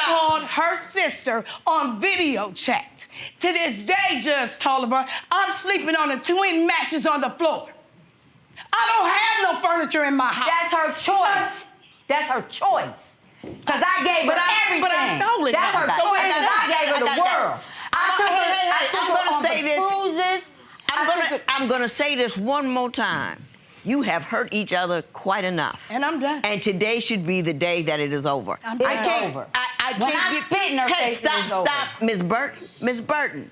called her sister on video chat. To this day, Judge Toler, I'm sleeping on the twin mattress on the floor. I don't have no furniture in my house. That's her choice. That's her choice. Because I gave her everything. But I stole it. That's her choice. I gave her the world. I'm gonna say this. I'm gonna say this one more time. You have hurt each other quite enough. And I'm done. And today should be the day that it is over. I can't spit in her face. Stop, Miss Burton. Miss Burton.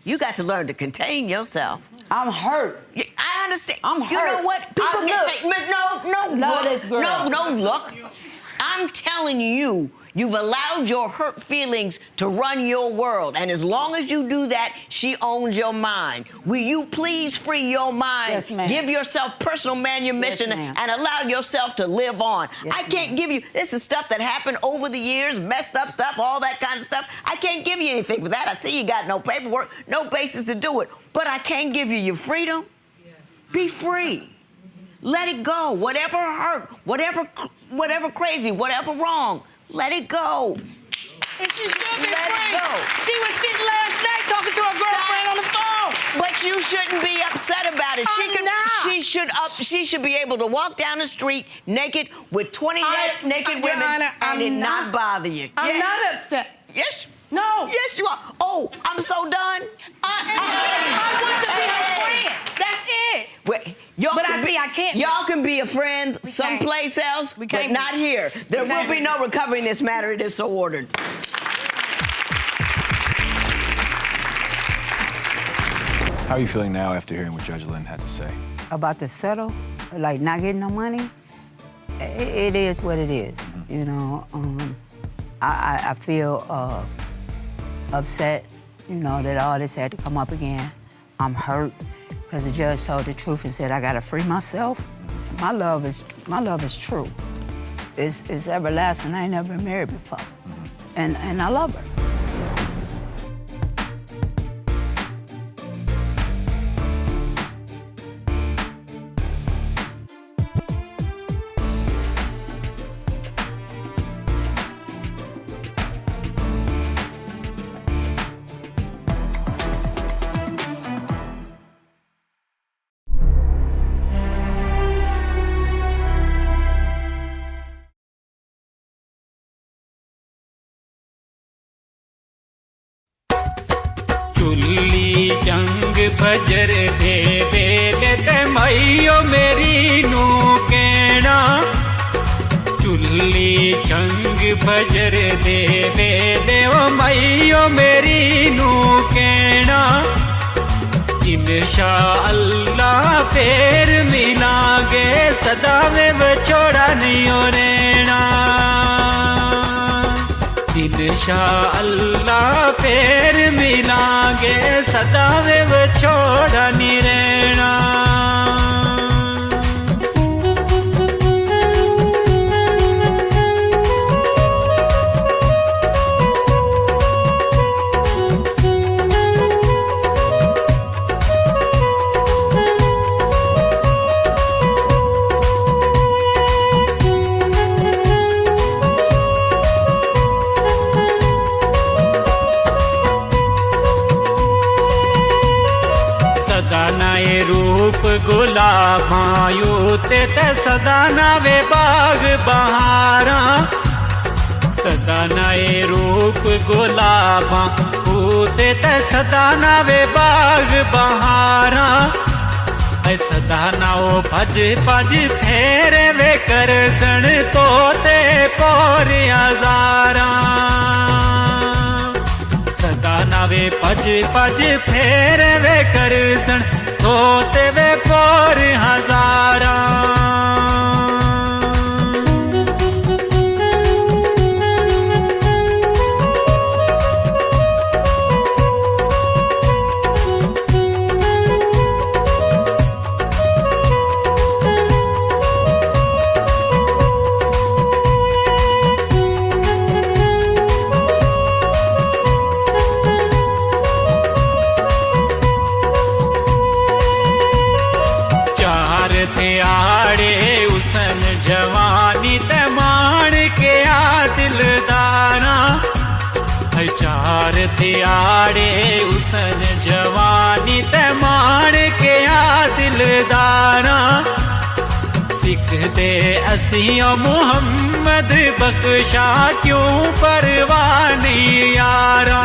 You got to learn to contain yourself. I'm hurt. I understand. I'm hurt. You know what? People No, look. I'm telling you, you've allowed your hurt feelings to run your world. And as long as you do that, she owns your mind. Will you please free your mind? Yes, ma'am. Give yourself personal manumission and allow yourself to live on. Yes, I can't give you, this is stuff that happened over the years, messed up stuff, all that kind of stuff. I can't give you anything for that. I see you got no paperwork, no basis to do it. But I can give you your freedom. Yes. Be free. Let it go. Whatever hurt, whatever crazy, whatever wrong, let it go. And she should be free. She was sitting last night talking to her girlfriend on the phone. But you shouldn't be upset about it. She should be able to walk down the street naked with 20 naked women and it not bother you. I'm not upset. Yes. No. Yes, you are. Oh, I'm so done. I want to be her friend. That's it. I can't. Y'all can be friends someplace else, but not here. There will be no recovering this matter. It is so ordered. How are you feeling now after hearing what Judge Lynn had to say? About to settle, like not getting no money, it is what it is. Mm-hmm. You know, I feel upset, you know, that all this had to come up again. I'm hurt because the judge told the truth and said I gotta free myself. My love is true. It's everlasting. I ain't never been married before, and I love her. चुल्ली जंग भजर दे वेले ते माइयो मेरी नू कहना चुल्ली जंग भजर दे वेले ओ माइयो मेरी नू कहना इंशाअल्लाह फिर मिलांगे सदा में विछोड़ा नहीं हो रहना इंशाअल्लाह फिर मिलांगे सदा में विछोड़ा नहीं रहना गुलाबां यूते ते सदा नावे बाग बहारां सदा नाए रूप गुलाबां ऊते ते सदा नावे बाग बहारां सदा नाओ भज भज फेरे वे कर सण तोते पोरिया ज़ारा सदा नावे भज भज फेरे वे कर सण तोते वे पोर हज़ारा जवानी ते मान के आ दिलदारा चार दिहाड़े उसन जवानी ते मान के आ दिलदारा सिख दे असियों मुहम्मद बख्शा क्यों परवानी यारा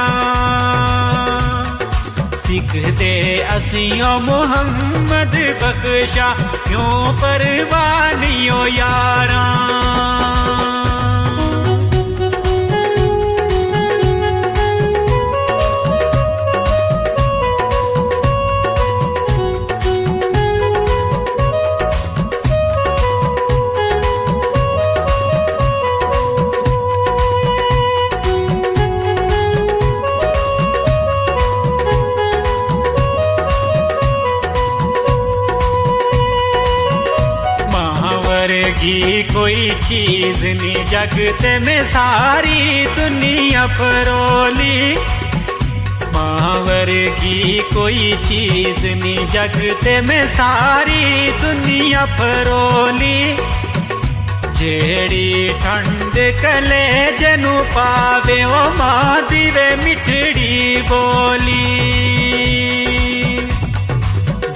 सिख दे असियों मुहम्मद बख्शा क्यों परवानियो यारा की कोई चीज नहीं जगत में सारी दुनिया फरोली मावर की कोई चीज नहीं जगत में सारी दुनिया फरोली जेड़ी ठंड कले जनु पावे ओ मां दिवे मिठड़ी बोली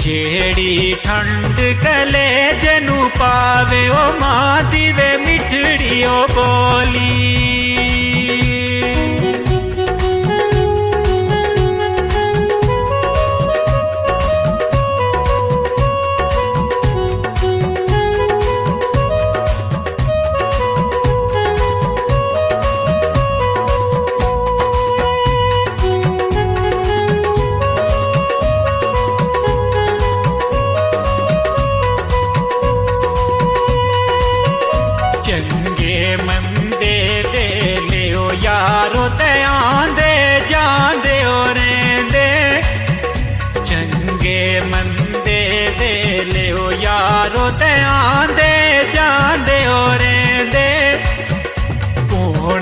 जेड़ी ठंड कले जनु पावे ओ मां दिवे मिठड़ी ओ बोली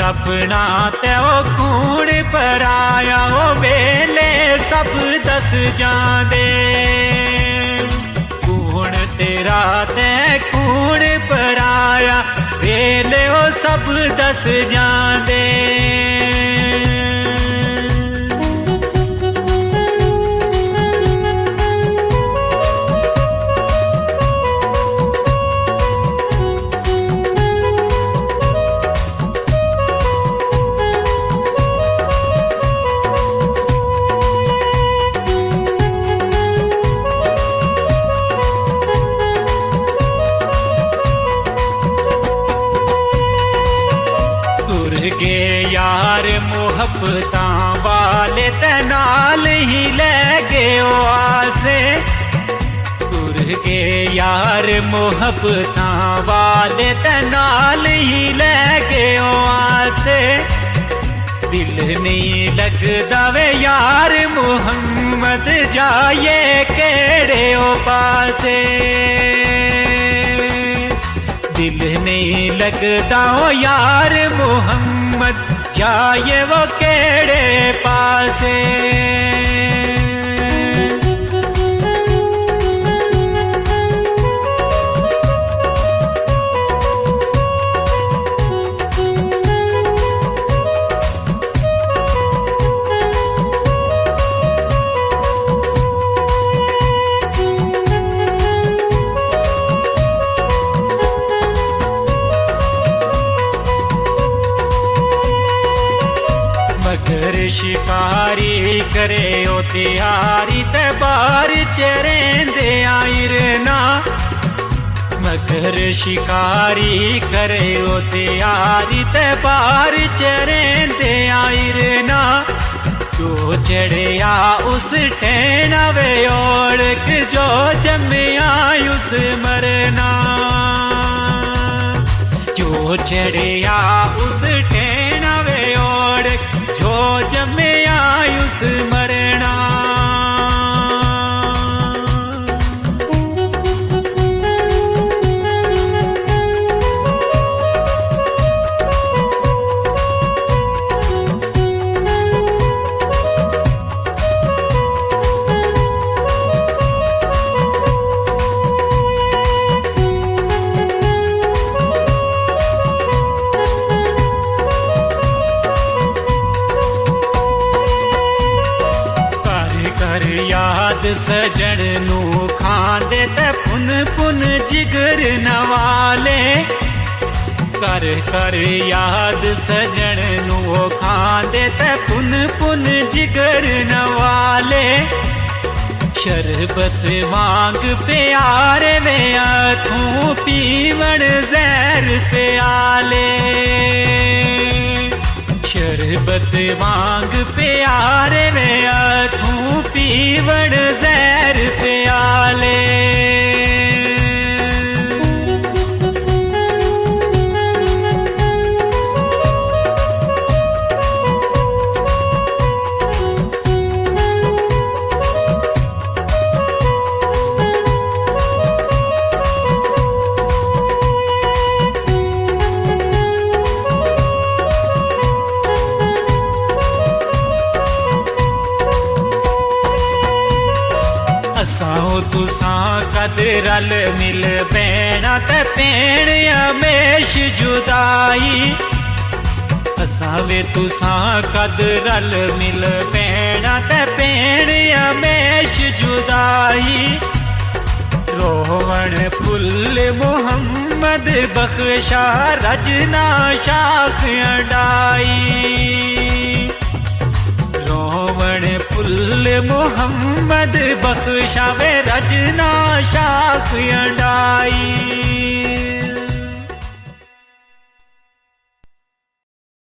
अपना त्यो कूड़ पर आया ओ वेले सब दस जांदे कूड़ तेरा ते कूड़ पर आया वेले ओ सब दस जांदे मोहब्बतां वाले ते नाल ही ले गए आसे तुर के यार मोहब्बतां वाले ते नाल ही ले गए आसे दिल नहीं लगदा वे यार मुहम्मद जाए केड़े ओ पासे दिल नहीं लगदा ओ यार मुहम्मद जाए वो केड़े पासे शिकारी करे ओ तिहारी ते बार चरेंदे आयरना मगर शिकारी करे ओ तिहारी ते बार चरेंदे आयरना जो चढ़िया उस ठेना वे ओढ़ जो जमिया उस मरना जो चढ़िया उस ठेना वे ओढ़ जो जमिया उस मरना सजन नू खांदे ते पुन पुन जिगर नवाले कर कर याद सजन नू खांदे ते पुन पुन जिगर नवाले शरबत वांग प्यारे वे अथूं पीवण जहर प्याले शरबत वांग प्यारे वे अथूं पीवण जहर प्याले तुसां कद रल मिल पैना ते पैण हमेश जुदाई असां वे तुसां कद रल मिल पैना ते पैण हमेश जुदाई रोवण फुल मोहम्मद बख्शा रजना शाख अडाई रोवण फुल मोहम्मद बख्शा वे रजना शाख अडाई